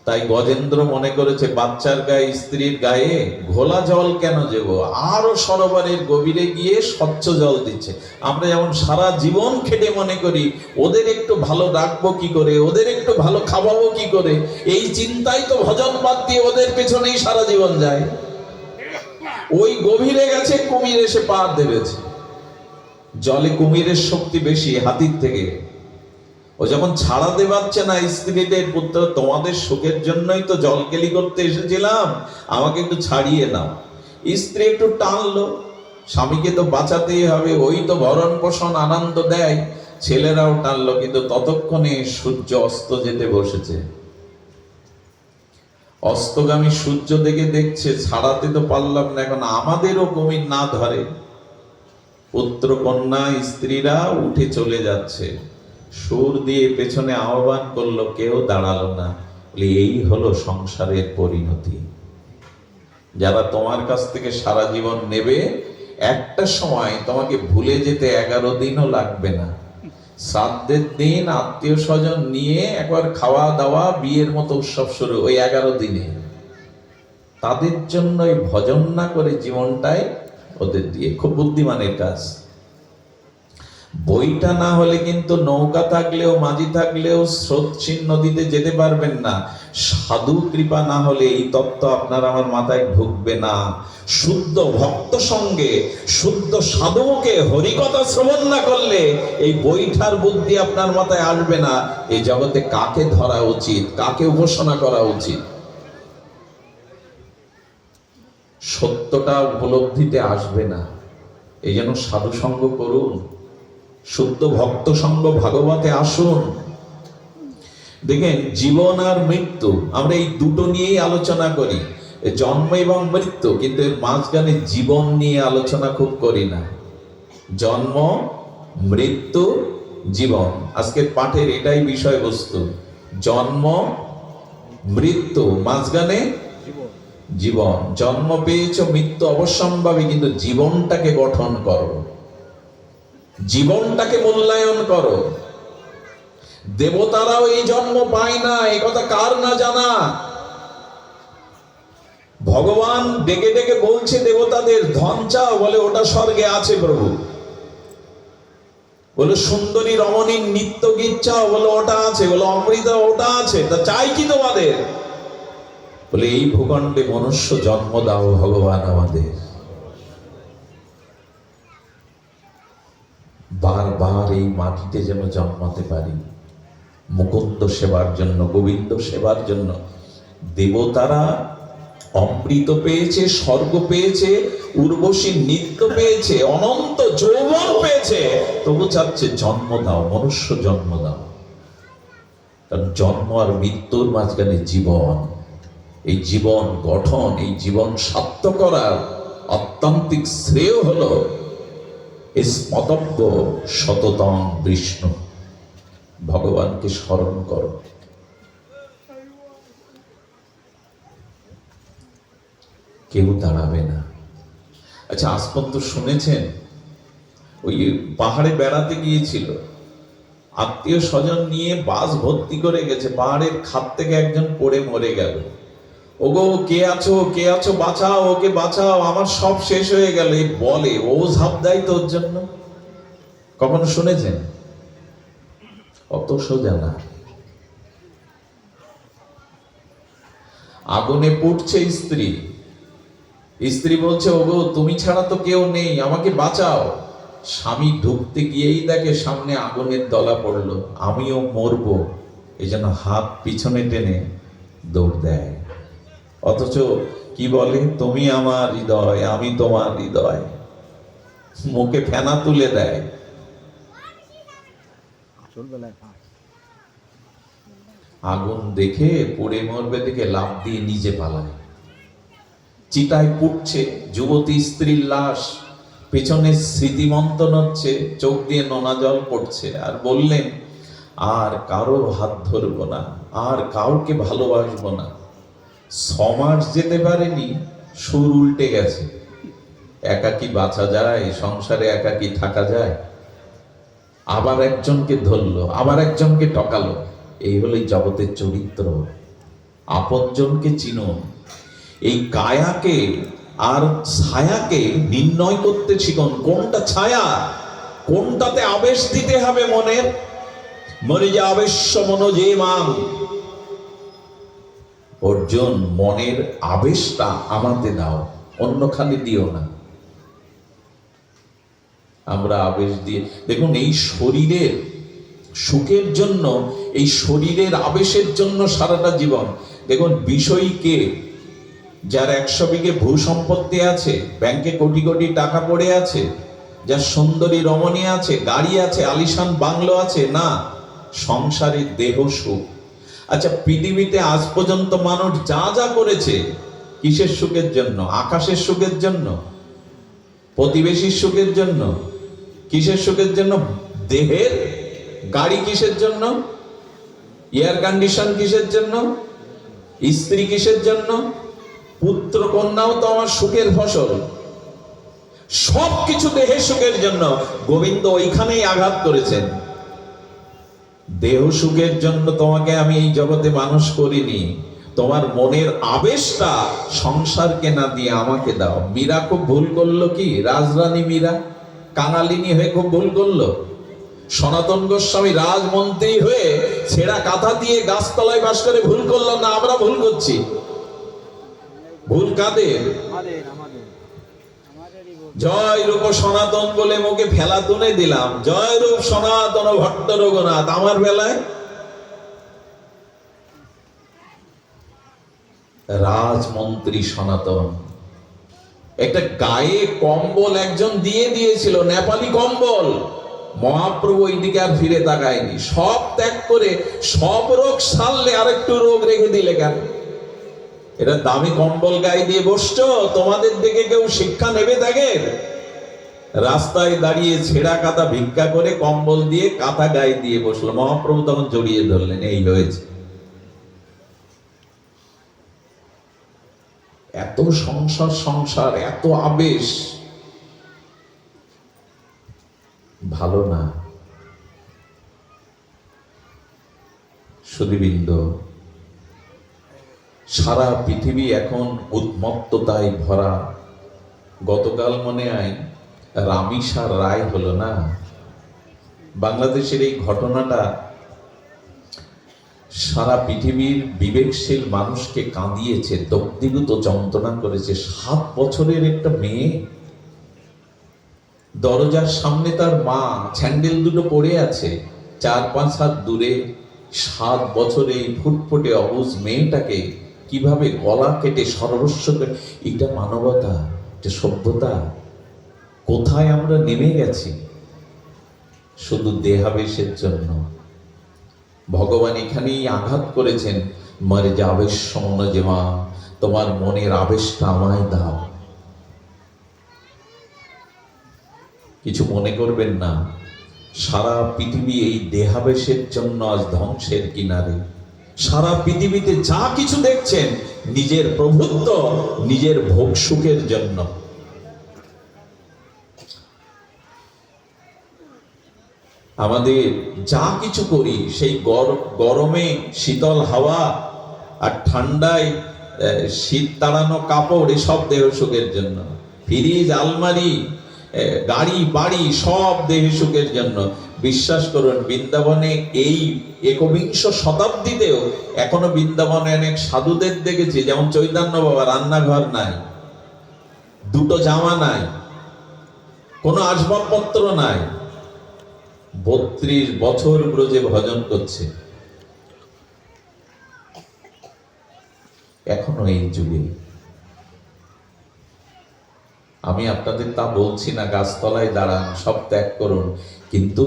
তাই গজেন্দ্র মনে করেছে বাচ্চার গায়ে, স্ত্রীর গায়ে ঘোলা জল কেন দেব, আরো সরোবরের গভীরে গিয়ে স্বচ্ছ জল দিচ্ছে। আমরা যেমন সারা জীবন খেটে মনে করি ওদের একটু ভালো রাখবো কি করে, ওদের একটু ভালো খাওয়াবো কি করে, এই চিন্তাই তো ভজন বাদ দিয়ে ওদের পেছনেই সারা জীবন যায়। ওই গভীরে গেছে, কুমির এসে পা ধরেছে। জলে কুমিরের শক্তি বেশি হাতির থেকে। ও যখন ছাড়াতে পারছে না স্ত্রীদের, পুত্র তোমাদের সুখের জন্যই তো জলকেলি করতে এসেছিলাম, আমাকে একটু ছাড়িয়ে নাও। স্ত্রী একটু টানলো, স্বামীকে তো বাঁচাতেই হবে, ওই তো ভরণ পোষণ আনন্দ দেয়, ছেলেরাও টানলো, কিন্তু ততক্ষণে সূর্য অস্ত যেতে বসেছে। অস্তগামী সূর্য দেখছে ছাড়াতে তো পারলাম না, এখন আমাদেরও কুমির না ধরে। পুত্র কন্যা স্ত্রীরা উঠে চলে যাচ্ছে, সুর দিয়ে পেছনে আহ্বান করলো, কেউ দাঁড়ালো না। এই হলো সংসারের পরিণতি। যারা তোমার কাছ থেকে সারা জীবন নেবে, একটা সময় তোমাকে ভুলে যেতে 11 দিনও লাগবে না। শ্রাদ্ধের দিন আত্মীয় স্বজন নিয়ে একবার খাওয়া দাওয়া, বিয়ের মতো উৎসব শুরু ওই 11 দিনে। তাদের জন্য ভজন না করে জীবনটাই ওদের দিয়ে, খুব বুদ্ধিমানের কাজ। বইটা না হলে কিন্তু নৌকা থাকলেও, মাঝি থাকলেও স্রোতসীন নদীতে যেতে পারবেন না। সাধু কৃপা না হলে এই তত্ত্ব আপনার আমার মাথায় ঢুকবে না। শুদ্ধ ভক্ত সঙ্গে, শুদ্ধ সাধুকে হরিকথা শ্রবণ না করলে এই বইটার বুদ্ধি আপনার মাথায় আসবে না। এই জগতে কাকে ধরা উচিত, কাকে উপাসনা করা উচিত, সত্যটা উপলব্ধিতে আসবে না। এই জন্য সাধু সঙ্গ করুন, শুদ্ধ ভক্ত সঙ্গ, ভাগবতে আসুন। দেখেন, জীবন আর মৃত্যু, আমরা এই দুটো নিয়েই আলোচনা করি, জন্ম এবং মৃত্যু, কিন্তু এর মাঝখানে জীবন নিয়ে আলোচনা খুব করি না। জন্ম, মৃত্যু, জীবন, আজকের পাঠের এটাই বিষয়বস্তু। জন্ম, মৃত্যু, মাঝখানে জীবন। জন্ম পেয়েছো, মৃত্যু অবশ্যম্ভাবী, কিন্তু জীবনটাকে গঠন করো, জীবনটাকে মূল্যায়ন করো। দেবতারাও এই জন্ম পায় না, এই কথা কার না জানা। ভগবান ডেকে ডেকে বলছে দেবতাদের, ধন চাও, বলে ওটা স্বর্গে আছে প্রভু। বলে সুন্দরী রমণীর নিত্য গীত চাও, বলে ওটা আছে। বলে অমৃত, ওটা আছে। তা চাই কি তোমাদের? বলে এই ভূখণ্ডে মনুষ্য জন্ম দাও ভগবান আমাদের। বারবার এই মাটিতে যেন জন্মাতে পারি, মুকুন্দ সেবার জন্য, গোবিন্দ সেবার জন্য। দেবতারা অমৃত পেয়েছে, স্বর্গ পেয়েছে, উর্বশী নিত্য পেয়েছে, অনন্ত যৌবন পেয়েছে, তবু চাচ্ছে জন্ম দাও, মনুষ্য জন্ম দাও। কারণ জন্ম আর মৃত্যুর মাঝখানে জীবন। এই জীবন গঠন, এই জীবন সার্থক করার অত্যন্তিক শ্রেয় হলো স্মতব্য সততং বিষ্ণু, ভগবানকে স্মরণ করো। কেউ দাঁড়াবে না। আচ্ছা, আজ পর্যন্ত শুনেছেন ওই পাহাড়ে বেড়াতে গিয়েছিল, আত্মীয় স্বজন নিয়ে বাস ভর্তি করে গেছে, পাহাড়ের খাদ থেকে একজন পড়ে মরে গেল। ওগো কে আছো, কে আছো, বাঁচাও, ওকে বাঁচাও, আমার সব শেষ হয়ে গেল। এই বলে, ও ঝাঁপ দেয় তোর জন্য। কখনো শুনেছেন? অত সোজা না। আগুনে পুড়ছে স্ত্রী, স্ত্রী বলছে, ওগো তুমি ছাড়া তো কেউ নেই, আমাকে বাঁচাও। স্বামী ঢুকতে গিয়েই দেখে সামনে আগুনের দলা পড়লো, আমিও মরবো, এই জন্য হাত পিছনে টেনে দৌড় দেয়। অথচ কি বলে, তুমি আমার হৃদয়, আমি তোমার হৃদয়। মুখে ফেনা তুলে দেয়। আগুন দেখে পুড়ে মরবে দেখে লাফ দিয়ে নিজে পালায়। চিতায় পুড়ছে যুবতী স্ত্রীর লাশ, পেছনে স্মৃতিমন্থন হচ্ছে, চোখ দিয়ে নোনা জল পড়ছে, আর বললেন আর কারো হাত ধরবো না, আর কাউকে ভালোবাসবো না। 6 মাস যেতে পারেনি, সুর উল্টে গেছে। একাকী বাঁচা যায়? সংসারে একাকী থাকা যায়? আবার একজনকে ধরলো, আবার একজনকে টকালো। এই হলো জগতের চরিত্র। আপনজনকে চিনুন। এই কায়াকে আর ছায়াকে নির্ণয় করতে শিখুন। কোনটা ছায়া, কোনটাতে আবেশ দিতে হবে মনের। মনে যে আবেশ্য মনোজেমাং। অর্জুন, মনের আবেশটা আমাতে দাও, অন্য খালি দিও না। আমরা আবেশ দিয়ে দেখুন, এই শরীরের সুখের জন্য, এই শরীরের আবেশের জন্য সারাটা জীবন। দেখুন, বিষয়ীকে যার 100 বিঘে ভূ সম্পত্তি আছে, ব্যাংকে কোটি কোটি টাকা পড়ে আছে, যার সুন্দরী রমণী আছে, গাড়ি আছে, আলিশান বাংলো আছে, না, সংসারের দেহ সুখ। আচ্ছা, পৃথিবীতে আজ পর্যন্ত মানুষ যা যা করেছে কিসের সুখের জন্য? আকাশের সুখের জন্য? প্রতিবেশীর সুখের জন্য? কিসের সুখের জন্য? দেহের গাড়ি কিসের জন্য? এয়ার কন্ডিশন কিসের জন্য? স্ত্রী কিসের জন্য? পুত্র কন্যাও তো আমার সুখের ফসল। সবকিছু দেহের সুখের জন্য। গোবিন্দ ওইখানেই আঘাত করেছেন। দেহ সুখের জন্য তোমাকে আমি এই জগতে মানুষ করিনি। তোমার মনের আবেশটা সংসারকে না দিয়ে আমাকে দাও। মীরা খুব ভুল করলো কি? রাজরানী মীরা কাঙালিনী হয়ে খুব ভুল করলো। সনাতন গোস্বামী রাজমন্ত্রী হয়ে ছেঁড়া কাঁথা দিয়ে গাছতলায় বাস করে ভুল করলো না? আমরা ভুল করছি। ভুল কাদের? জয় রূপ সনাতন বলে মুখে ফেলা তুলে দিলাম, জয় রূপ সনাতন ভট্ট রঘুনাথ। আমার বেলায় রাজমন্ত্রী সনাতন। একটা গায়ে কম্বল একজন দিয়ে দিয়েছিল, নেপালি কম্বল। মহাপ্রভু এইদিকে আর ফিরে তাকায়নি। সব ত্যাগ করে সব রোগ সারলে আরেকটু রোগ রেখে দিলে কেন? এটা দামি কম্বল গায়ে দিয়ে বসছো, তোমাদের দিকে কেউ শিক্ষা নেবে? তাদের রাস্তায় দাঁড়িয়ে ছেঁড়া কাঁথা ভিক্ষা করে কম্বল দিয়ে কাঁথা গায়ে দিয়ে বসলো। মহাপ্রভু তখন জড়িয়ে ধরলেন, এই হয়েছে। এত সংসার, এত আবেশ ভালো না। সুধীবৃন্দ, সারা পৃথিবী এখন উন্মত্ততায় ভরা। গতকাল মনে হয় রামিসার রায় হলো না? বাংলাদেশের এই ঘটনাটা সারা পৃথিবীর বিবেকশীল মানুষকে কাঁদিয়েছে, দগ্ধীভূত যন্ত্রণা করেছে। 7 বছরের একটা মেয়ে, দরজার সামনে তার মা স্যান্ডেল দুটো পড়ে আছে, 4-5 হাত দূরে। 7 বছরে এই ফুটফুটে অবুঝ মেয়েটাকে কিভাবে গলা কেটে সর্বস্ব করে। এটা মানবতা, এটা সভ্যতা? কোথায় আমরা নেমে গেছি? শুধু দেহাবেশের জন্য। ভগবান এখানেই আঘাত করেছেন, মারে যে আবেশ মন যে মা, তোমার মনের আবেশটা আমায় দাও। কিছু মনে করবেন না, সারা পৃথিবী এই দেহাবেশের জন্য আজ ধ্বংসের কিনারে। সারা পৃথিবীতে যা কিছু দেখছেন নিজের প্রভুত্ব, নিজের ভোগ সুখের জন্য। আমাদের যা কিছু করি, সেই গরমে শীতল হাওয়া আর ঠান্ডায় শীত তাড়ানো কাপড়, এসব দেহ সুখের জন্য। ফ্রিজ, আলমারি, গাড়ি বাড়ি, সব দেহ সুখের জন্য। বিশ্বাস করুন, বৃন্দাবনে এই একবিংশ শতাব্দীতেও এখনো বৃন্দাবনে অনেক সাধুদের দেখেছি, যেমন চৈতন্য বাবা, রান্নাঘর নাই, 2টো জামা নাই, কোনো আসবাবপত্র নাই, 32 বছর ব্রজে ভজন করছে। এখনো এই যুগে। আমি আপনাদের তা বলছি না গাছতলায় দাঁড়ান, সব ত্যাগ করুন, কিন্তু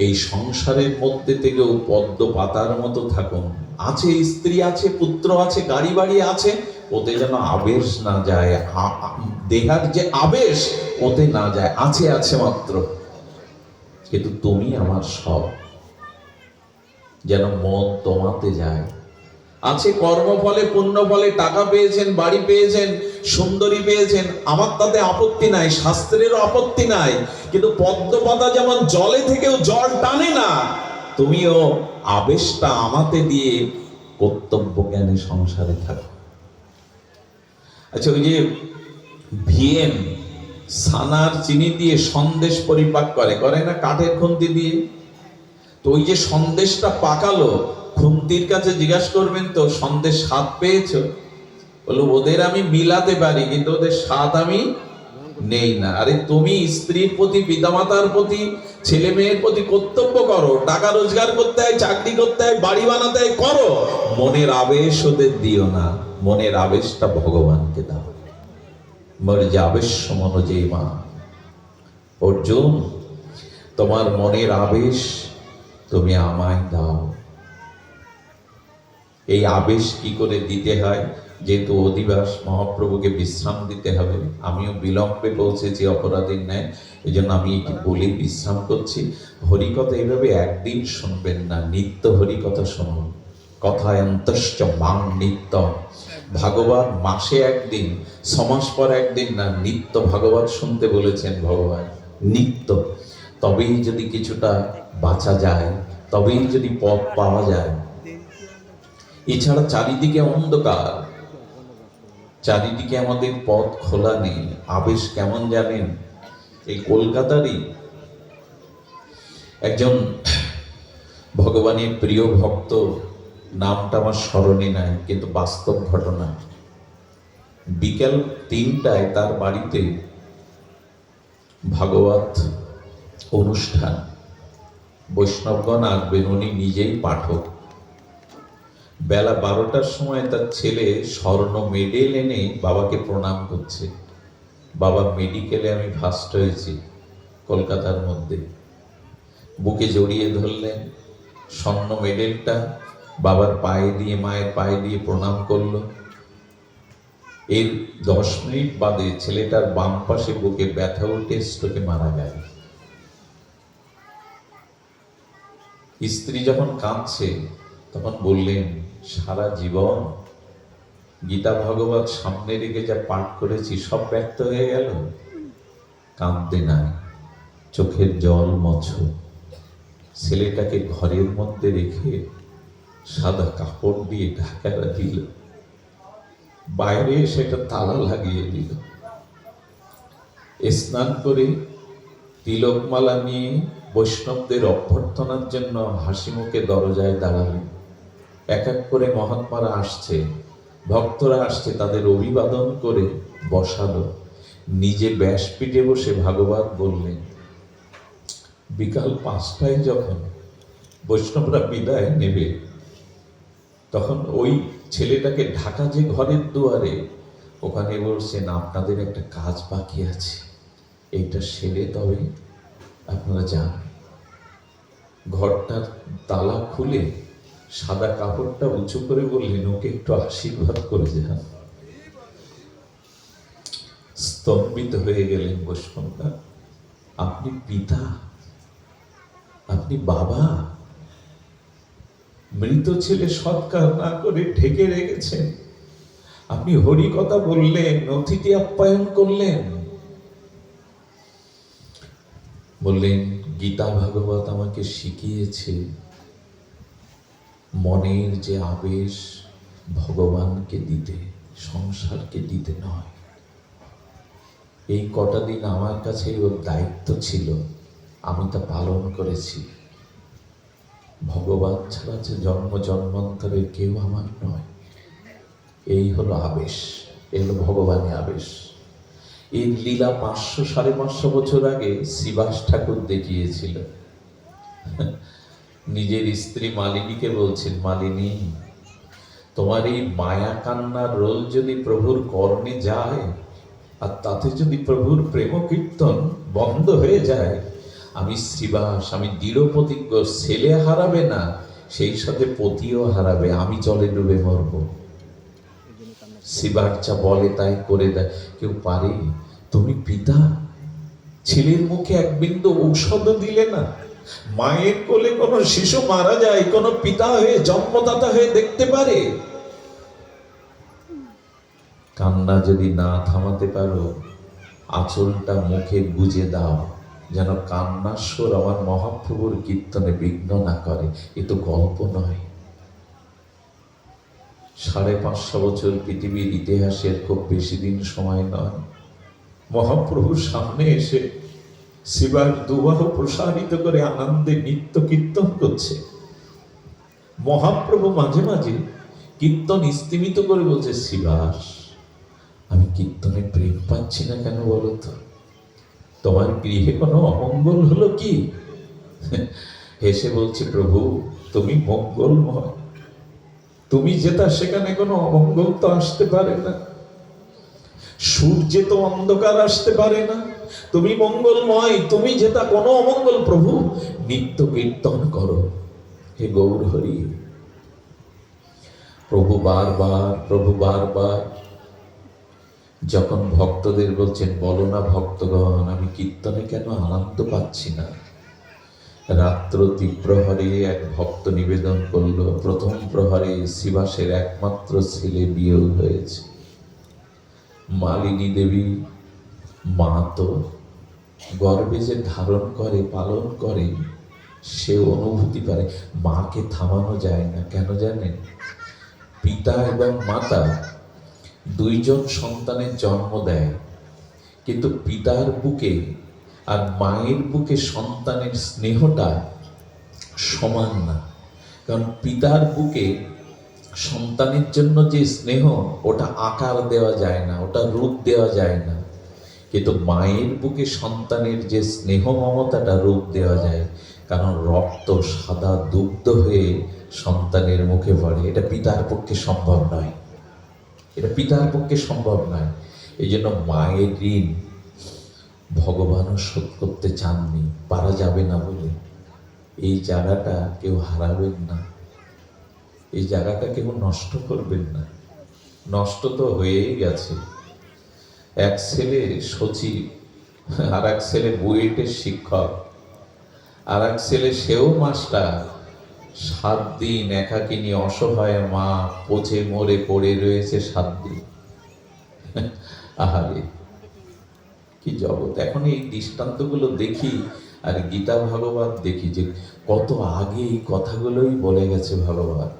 এই সংসারের মধ্যে থেকেও পদ্ম পাতার মতো থাকুন। আছে স্ত্রী, আছে পুত্র, আছে গাড়ি বাড়ি আছে, ওতে যেন আবেশ না যায়, দেহার যে আবেশ ওতে না যায়। আছে আছে মাত্র, কিন্তু তুমি আমার সব, যেন মন তোমাতে যায়। আছে কর্মফলে পুণ্য ফলে, টাকা পেয়েছেন, বাড়ি পেয়েছেন, সুন্দরী পেয়েছেন, আমার তাতে আপত্তি নাই, শাস্ত্রেরও আপত্তি নাই, কিন্তু পদ্মপাতা যেমন জলে থেকেও জল টানে না, তুমিও আবেশটা আমাতে দিয়ে কর্তব্য জ্ঞানে সংসারে থাকো। আচ্ছা, ওই যে ভিয়েন ছানার চিনি দিয়ে সন্দেশ পরিপাক করে না কাঠের খুন্তি দিয়ে, তো ওই যে সন্দেশটা পাকালো, খুন্তির কাছে জিজ্ঞাসা করবেন তো সন্দেশ স্বাদ পেয়েছো? বলো ওদের আমি মিলাতে পারি, কিন্তু ওদের স্বাদ আমি নেই না। আরে তুমি স্ত্রীর প্রতি, পিতামাতার প্রতি, ছেলে মেয়ের প্রতি কর্তব্য করো, টাকা রোজগার করতে হয়, চাকরি করতে হয়, বাড়ি বানাতে হয়, করো, মনের আবেশ ওদের দিও না, মনের আবেশটা ভগবানকে দাও। মর যে আবেশ মনোজে মা। অর্জুন, তোমার মনের আবেশ তুমি আমায় দাও। এই আবেশ কি করে দিতে হয়? যেহেতু অধিবাস, মহাপ্রভুকে বিশ্রাম দিতে হবে, আমিও বিলম্বে পৌঁছেছি অপরাধীর ন্যায়, এই জন্য আমি এটি বলে বিশ্রাম করছি। হরিকথা এইভাবে একদিন শুনবেন না, নিত্য হরিকথা শুনুন। কথায়ন্তশ্চ মাং নিত্য, ভাগবত মাসে একদিন, ছমাস পর একদিন না, নিত্য ভাগবত শুনতে বলেছেন ভগবান, নিত্য। তবেই যদি কিছুটা বাঁচা যায়, তবেই যদি পথ পাওয়া যায়। এছাড়া চারিদিকে অন্ধকার, চারিদিকে আমাদের পথ খোলা নেই। আবেশ কেমন জানেন? এই কলকাতারই একজন ভগবানের প্রিয় ভক্ত, নামটা আমার স্মরণে নাই, কিন্তু বাস্তব ঘটনা। বিকেল 3টায় তার বাড়িতে ভাগবত অনুষ্ঠান, বৈষ্ণবগণ আসবেন, উনি নিজেই পাঠক। বেলা 12টার সময় তার ছেলে স্বর্ণ মেডেল এনে বাবাকে প্রণাম করছে। বাবা, মেডিকেলে আমি ফার্স্ট হয়েছি কলকাতার মধ্যে। বুকে জড়িয়ে ধরলেন, স্বর্ণ মেডেলটা বাবার পায়ে দিয়ে, মায়ের পায়ে দিয়ে প্রণাম করলো। এর 10 মিনিট বাদে ছেলেটার বাম পাশে বুকে ব্যথা উঠে স্ট্রোকে মারা গেল। স্ত্রী যখন কাঁদছে তখন বললেন, সারা জীবন গীতা ভাগবত সামনে রেখে যা পাঠ করেছি সব ব্যর্থ হয়ে গেল। কাঁদতে নাই, চোখের জল মোছো। ছেলেটাকে ঘরের মধ্যে রেখে সাদা কাপড় দিয়ে ঢাকা দিল, বাইরে সেটা তালা লাগিয়ে দিল। স্নান করে তিলকমালা নিয়ে বৈষ্ণবদের অভ্যর্থনার জন্য হাসি মুখে দরজায় দাঁড়ালেন। এক এক করে মহাত্মারা আসছে, ভক্তরা আসছে, তাদের অভিবাদন করে বসালো। নিজে ব্যাসপীঠে বসে ভাগবত বললেন। বিকাল 5টায় যখন বৈষ্ণবরা বিদায় নেবে, তখন ওই ছেলেটাকে ঢাকা যে ঘরের দুয়ারে, ওখানে বলছেন, আপনাদের একটা কাজ বাকি আছে, এইটা সেরে তবে আপনারা যান। ঘরটার তালা খুলে সাদা কাপড়টা উঁচু করে বললেন, ওকে একটু আশীর্বাদ করে যান। স্তম্ভিত হয়ে গেলেন বৈষ্ণবরা। আপনি পিতা, আপনি বাবা, মৃত ছেলে সৎকার না করে ঢেকে রেখেছেন, আপনি হরি কথা বললেন, অতিথি আপ্যায়ন করলেন। বললেন, গীতা ভাগবত আমাকে শিখিয়েছে মনের যে আবেশ ভগবানকে দিতে, সংসারকে দিতে নয়। এই কটা দিন আমার কাছে ওর দায়িত্ব ছিল, আমি তা পালন করেছি। ভগবান ছাড়া যে জন্ম জন্মান্তরের কেউ আমার নয়। এই হলো আবেশ, এই হলো ভগবানের আবেশ। এই লীলা 500-550 বছর আগে শ্রীবাস ঠাকুর দেখিয়েছিল। নিজের স্ত্রী মালিনীকে বলছেন, মালিনী তোমার এই মায়া কান্নার রোল যদি প্রভুর কর্ণে যায়, আর তাতে যদি প্রভুর প্রেম কীর্তন বন্ধ হয়ে যায়, আমি শ্রীবাস, আমি দৃঢ় প্রতিজ্ঞ, ছেলে হারাবে না, সেই সাথে পতিও হারাবে, আমি জলে ডুবে মরব। শ্রীবাস যা বলে তাই করে দেয়। কেউ পারে? তুমি পিতা, ছেলের মুখে এক বিন্দু ঔষধ দিলে না। মায়ের কোলে কোনো শিশু মারা যায়, কোনো পিতা হয়ে, জন্মদাতা হয়ে দেখতে পারে? কান্না যদি না থামাতে পারো, আঁচলটা মুখে গুজে দাও, যেন কান্নার স্বর আমার মহাপ্রভুর কীর্তনে বিঘ্ন না করে। এ তো গল্প নয়। 550 বছর পৃথিবীর ইতিহাসের খুব বেশি দিন সময় নয়। মহাপ্রভুর সামনে এসে শিবার দুবাহু প্রসারিত করে আনন্দে নিত্য কীর্তন করছে। মহাপ্রভু মাঝে মাঝে কীর্তন স্তিমিত করে বলছে, শিবাস, আমি কীর্তনে প্রেম পাচ্ছি না কেন বলো তো? তোমার গৃহে কোনো অমঙ্গল হলো কি? হেসে বলছে, প্রভু তুমি মঙ্গলময়, তুমি যেটা সেখানে কোনো অমঙ্গল তো আসতে পারে না। সূর্যে তো অন্ধকার আসতে পারে না। তুমি মঙ্গলময়, তুমি যেটা কোনো অমঙ্গল। প্রভু নিত্য কীর্তন করো, হে গৌর হরি। প্রভু বারবার যখন ভক্তদের বলছেন, বলো না ভক্তগণ, আমি কীর্তনে কেন আনন্দ পাচ্ছি না। রাত্র দ্বিপ্রহরে এক ভক্ত নিবেদন করল, প্রথম প্রহরে শিবাসের একমাত্র ছেলে বিয়োগ হয়েছে। মালিনী দেবী মা তো গর্ভে যে ধারণ করে, পালন করে, সে অনুভূতি পারে। মাকে থামানো যায় না। কেন জানেন? পিতা এবং মাতা দুইজন সন্তানের জন্ম দেয়, কিন্তু পিতার বুকে আর মায়ের বুকে সন্তানের স্নেহটা সমান না। কারণ পিতার বুকে সন্তানের জন্য যে স্নেহ, ওটা আকার দেওয়া যায় না, ওটা রূপ দেওয়া যায় না। কিন্তু মায়ের বুকে সন্তানের যে স্নেহ মমতাটা রূপ দেওয়া যায়, কারণ রক্ত সাদা দুগ্ধ হয়ে সন্তানের মুখে পড়ে। এটা পিতার পক্ষে সম্ভব নয়, এটা পিতার পক্ষে সম্ভব নয়। এই জন্য মায়ের ঋণ ভগবানও শোধ করতে চাননি, পারা যাবে না বলে। এই জায়গাটা কেউ হারাবেন না, এই জায়গাটা কেউ নষ্ট করবেন না। নষ্ট তো হয়েই গেছে। এক ছেলে সচিব, আর এক ছেলে বুয়েটের শিক্ষক, আর এক ছেলে সেও মাস্টার। 7 দিন একাকিনী অসহায় মা পচে মরে পড়ে রয়েছে 7 দিন। আহারে কি জগৎ! এখন এই দৃষ্টান্তগুলো দেখি আর গীতা ভাগবত দেখি, যে কত আগে এই কথাগুলোই বলে গেছে ভগবান,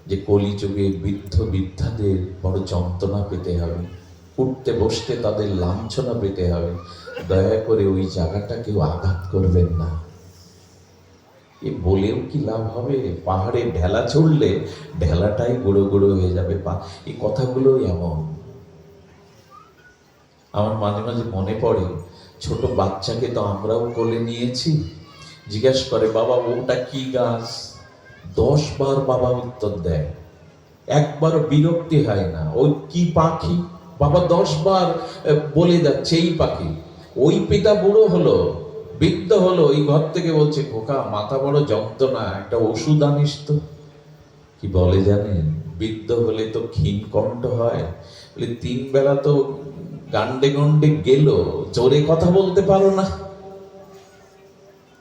যে কলিযুগে বৃদ্ধ বৃদ্ধাদের বড় যন্ত্রণা পেতে হবে, উঠতে বসতে তাদের লাঞ্ছনা পেতে হবে। দয়া করে ওই জায়গাটা কেউ আঘাত করবেন না। এ বলেও কি লাভ হবে? পাহাড়ে ঢেলা চড়লে ঢেলাটাই গুঁড়ো গুঁড়ো হয়ে যাবে। এই কথাগুলোই এমন। আমার মাঝে মাঝে মনে পড়ে, ছোট বাচ্চাকে তো আমরাও কোলে নিয়েছি। জিজ্ঞাসা করে, বাবা ওটা কি গাছ? 10 বার বাবা উত্তর দেয়, একবারও বিরক্তি হয় না। ওই কি পাখি? বাবা 10 বার বলে যাচ্ছে এই পাখি। ওই পিতা বুড়ো হলো, বৃদ্ধ হলো, এই ঘর থেকে বলছে, খোকা মাথা বড় যন্ত্রণা, একটা ওষুধ আনিস তো। কি বলে জানেন? বৃদ্ধ হলে তো ক্ষীণ কণ্ঠ হয়, বলে 3 বেলা তো গান্ডে গন্ডে গেল, জোরে কথা বলতে পারো না।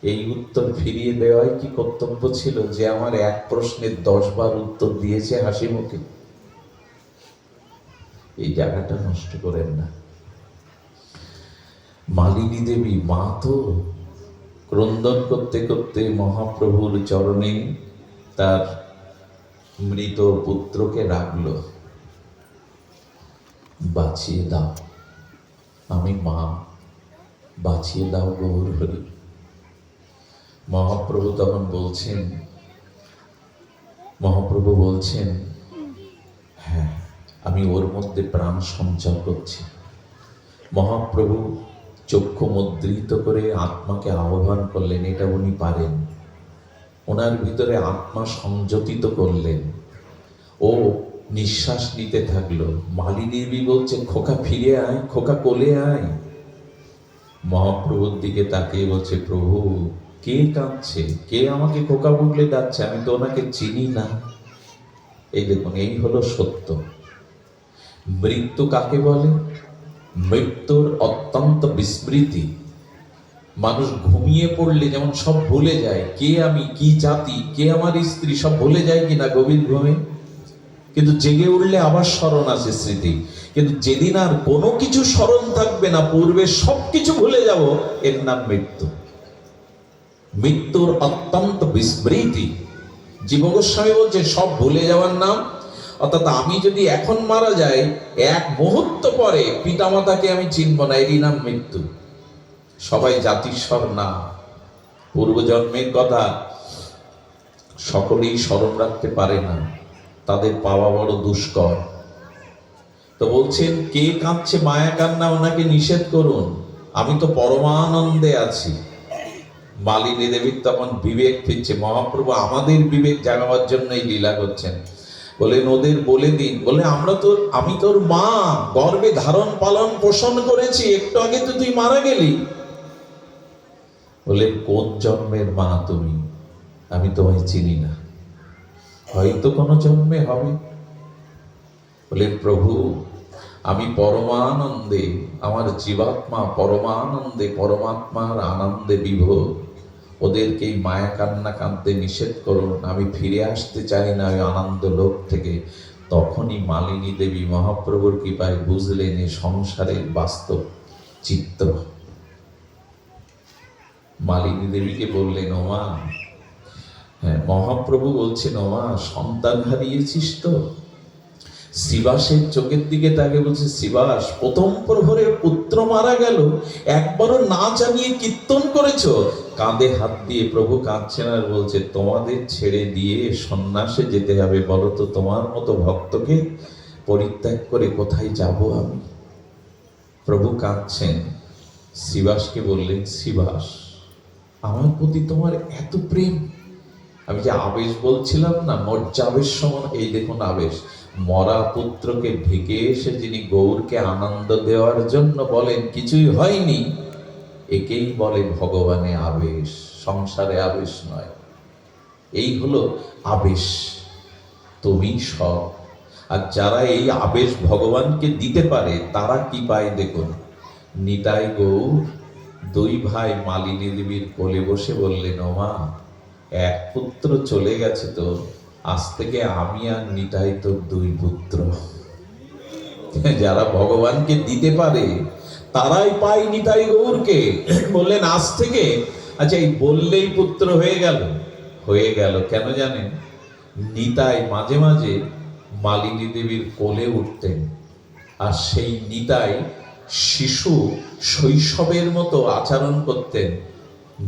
এই উত্তর ফিরিয়ে দেওয়াই কি কর্তব্য ছিল, যে আমার এক প্রশ্নের 10 বার উত্তর দিয়েছে হাসি মুখে? এই জায়গাটা নষ্ট করেন না। মালিনী দেবী মা তো ক্রন্দন করতে করতে মহাপ্রভুর চরণে তার মৃত পুত্রকে রাখলো। বাঁচিয়ে দাও, আমি মা, বাঁচিয়ে দাও গৌর হরি। মহাপ্রভু তখন বলছেন, মহাপ্রভু বলছেন, হ্যাঁ আমি ওর মধ্যে প্রাণ সঞ্চার করছি। মহাপ্রভু চক্ষু মুদ্রিত করে আত্মাকে আহ্বান করলেন, এটা উনি পারেন। ওনার ভিতরে আত্মা সংযতিত করলেন। ও নিঃশ্বাস নিতে থাকলো। মালিনী দেবী বলছে, খোকা ফিরে আয়, খোকা কোলে আয়। মহাপ্রভুর দিকে তাকিয়ে বলছে, প্রভু কে কাঁদছে, কে আমাকে খোকা বলে ডাকছে, আমি তো ওনাকে চিনি না। এই দেখুন, এই হলো সত্য। মৃত্যু কাকে বলে? মৃত্যুর অত্যন্ত বিস্মৃতি। মানুষ ঘুমিয়ে পড়লে যেমন সব ভুলে যায়, কে আমি, কি জাতি, কে আমার স্ত্রী, সব ভুলে যায় কিনা গভীর ঘুমে। কিন্তু জেগে উঠলে আবার স্মরণ আছে স্মৃতি। কিন্তু যেদিন আর কোনো কিছু স্মরণ থাকবে না, পূর্বে সবকিছু ভুলে যাব, এর নাম মৃত্যু। মৃত্যুর অত্যন্ত বিস্মৃতি। জীব গোস্বামী বলছে সব ভুলে যাওয়ার নাম। অর্থাৎ আমি যদি এখন মারা যাই, এক মুহূর্ত পরে পিতামাতাকে আমি চিনব না, এরই নাম মৃত্যু। সবাই জাতিস্বর না, পূর্বজন্মের কথা সকলেই স্মরণ রাখতে পারে না, তাদের পাওয়া বড় দুষ্কর। তো বলছেন, কে কাঁদছে মায়া কান্না, ওনাকে নিষেধ করুন, আমি তো পরমানন্দে আছি। মালিনী দেবীর তখন বিবেক ফিরছে। মহাপ্রভু আমাদের বিবেক জাগাবার জন্যই লীলা করছেন। বলেন, ওদের বলে দিন। বলে, আমি তোর মা, গর্ভে ধারণ পালন পোষণ করেছি, একটু আগে তো তুই মারা গেলি। বলে, কোন জন্মের মা তুমি? আমি তোমায় চিনি না, হয়তো কোনো জন্মে হবে। বলে, প্রভু আমি পরমানন্দে, আমার জীবাত্মা পরমানন্দে, পরমাত্মার আনন্দে বিভোর। ওদেরকে মায়া কান্না কাঁদতে নিষেধ করুন, আমি ফিরে আসতে চাই না ওই আনন্দ লোক থেকে। তখনই মালিনী দেবী মহাপ্রভুর কৃপায় বুঝলেন এই সংসারের বাস্তব চিত্র। মালিনী দেবীকে বললেন, ওমা, হ্যাঁ, মহাপ্রভু বলছেন, ওমা সন্তান হারিয়েছিস তো? শিবাসের চোখের দিকে তাকে বলছে, শিবাস, প্রথম প্রহরে পুত্র মারা গেল, একবারও না জানিয়ে কীর্তন করেছো। কাঁধে হাত দিয়ে প্রভু কাঁদছেন আর বলছে, তোমাদের ছেড়ে দিয়ে সন্ন্যাসে যেতে হবে, বলো তো তোমার মতো ভক্তকে পরিত্যাগ করে কোথায় যাব আমি? প্রভু কাঁদছেন। শিবাসকে বললেন, শিবাস, আমার প্রতি তোমার এত প্রেম। আমি যে আবেশ বলছিলাম না, মজ্জাবেশ সমান, এই দেখুন আবেশ। মরা পুত্রকে ঢেকে এসে যিনি গৌরকে আনন্দ দেওয়ার জন্য বলেন কিছুই হয়নি, একেই বলে ভগবানে আবেশ, সংসারে আবেশ নয়। এই হলো আবেশ, তুমি সব। আর যারা এই আবেশ ভগবানকে দিতে পারে, তারা কি পায় দেখুন। নিতাই গৌর দুই ভাই মালিনী দেবীর কোলে বসে বললেন, ওমা, এক পুত্র চলে গেছে তো, আজ থেকে আমি আর নিতাই তোর দুই পুত্র। যারা ভগবানকে দিতে পারে তারাই পায় নিতাই গৌরকে। বললেন, আজ থেকে, আচ্ছা এই বললেই পুত্র হয়ে গেল? হয়ে গেল কেন জানেন? নিতাই মাঝে মাঝে মালিনী দেবীর কোলে উঠতেন, আর সেই নিতাই শিশু শৈশবের মতো আচরণ করতেন।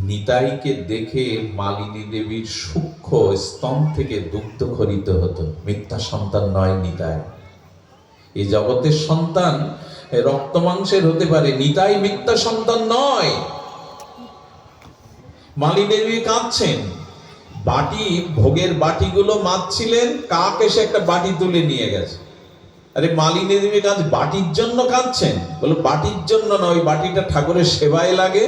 নিতাইকে দেখে মালিনী দেবীর সূক্ষ্ম স্তন থেকে দুগ্ধ খরিত হতো। মিথ্যা সন্তান নয় নিতাই, এই জগতের সন্তান রক্ত মাংসের হতে পারে, নিতাই মিথ্যা সন্তান নয়। মালিনী দেবী কাঁদছেন, বাটি, ভোগের বাটিগুলো মাজছিলেন, কাক এসে একটা বাটি তুলে নিয়ে গেছে। আরে মালিনী দেবী বাটির জন্য কাঁদছেন? বলো, বাটির জন্য না, ওই বাটিটা ঠাকুরের সেবায় লাগে,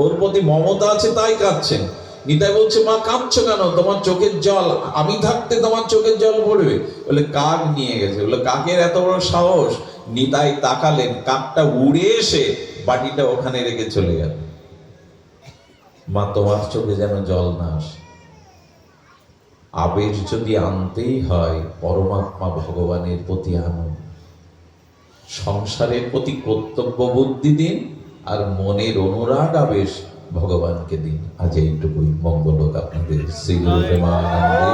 ওর প্রতি মমতা আছে তাই কাঁদছেন। নিতাই বলছে, মা কাঁদছো কেন? তোমার চোখের জল, আমি থাকতে তোমার চোখের জল পড়বে? বলে, কাক নিয়ে গেছে। বলে, কাকের এত বড় সাহস? নিতাই তাকালেন, কাকটা উড়ে এসে বাটিটা ওখানে রেখে চলে গেল। মা, তোমার চোখে যেন জল না আসে। আবেশ যদি আনতেই হয়, পরমাত্মা ভগবানের প্রতি আনুন। সংসারের প্রতি কর্তব্য বুদ্ধি দিন, আর মনের অনুরাগ আবেশ ভগবানকে দিন। আজ এইটুকুই। মঙ্গল হোক আপনাদের। শ্রী গুরু প্রেমানন্দে।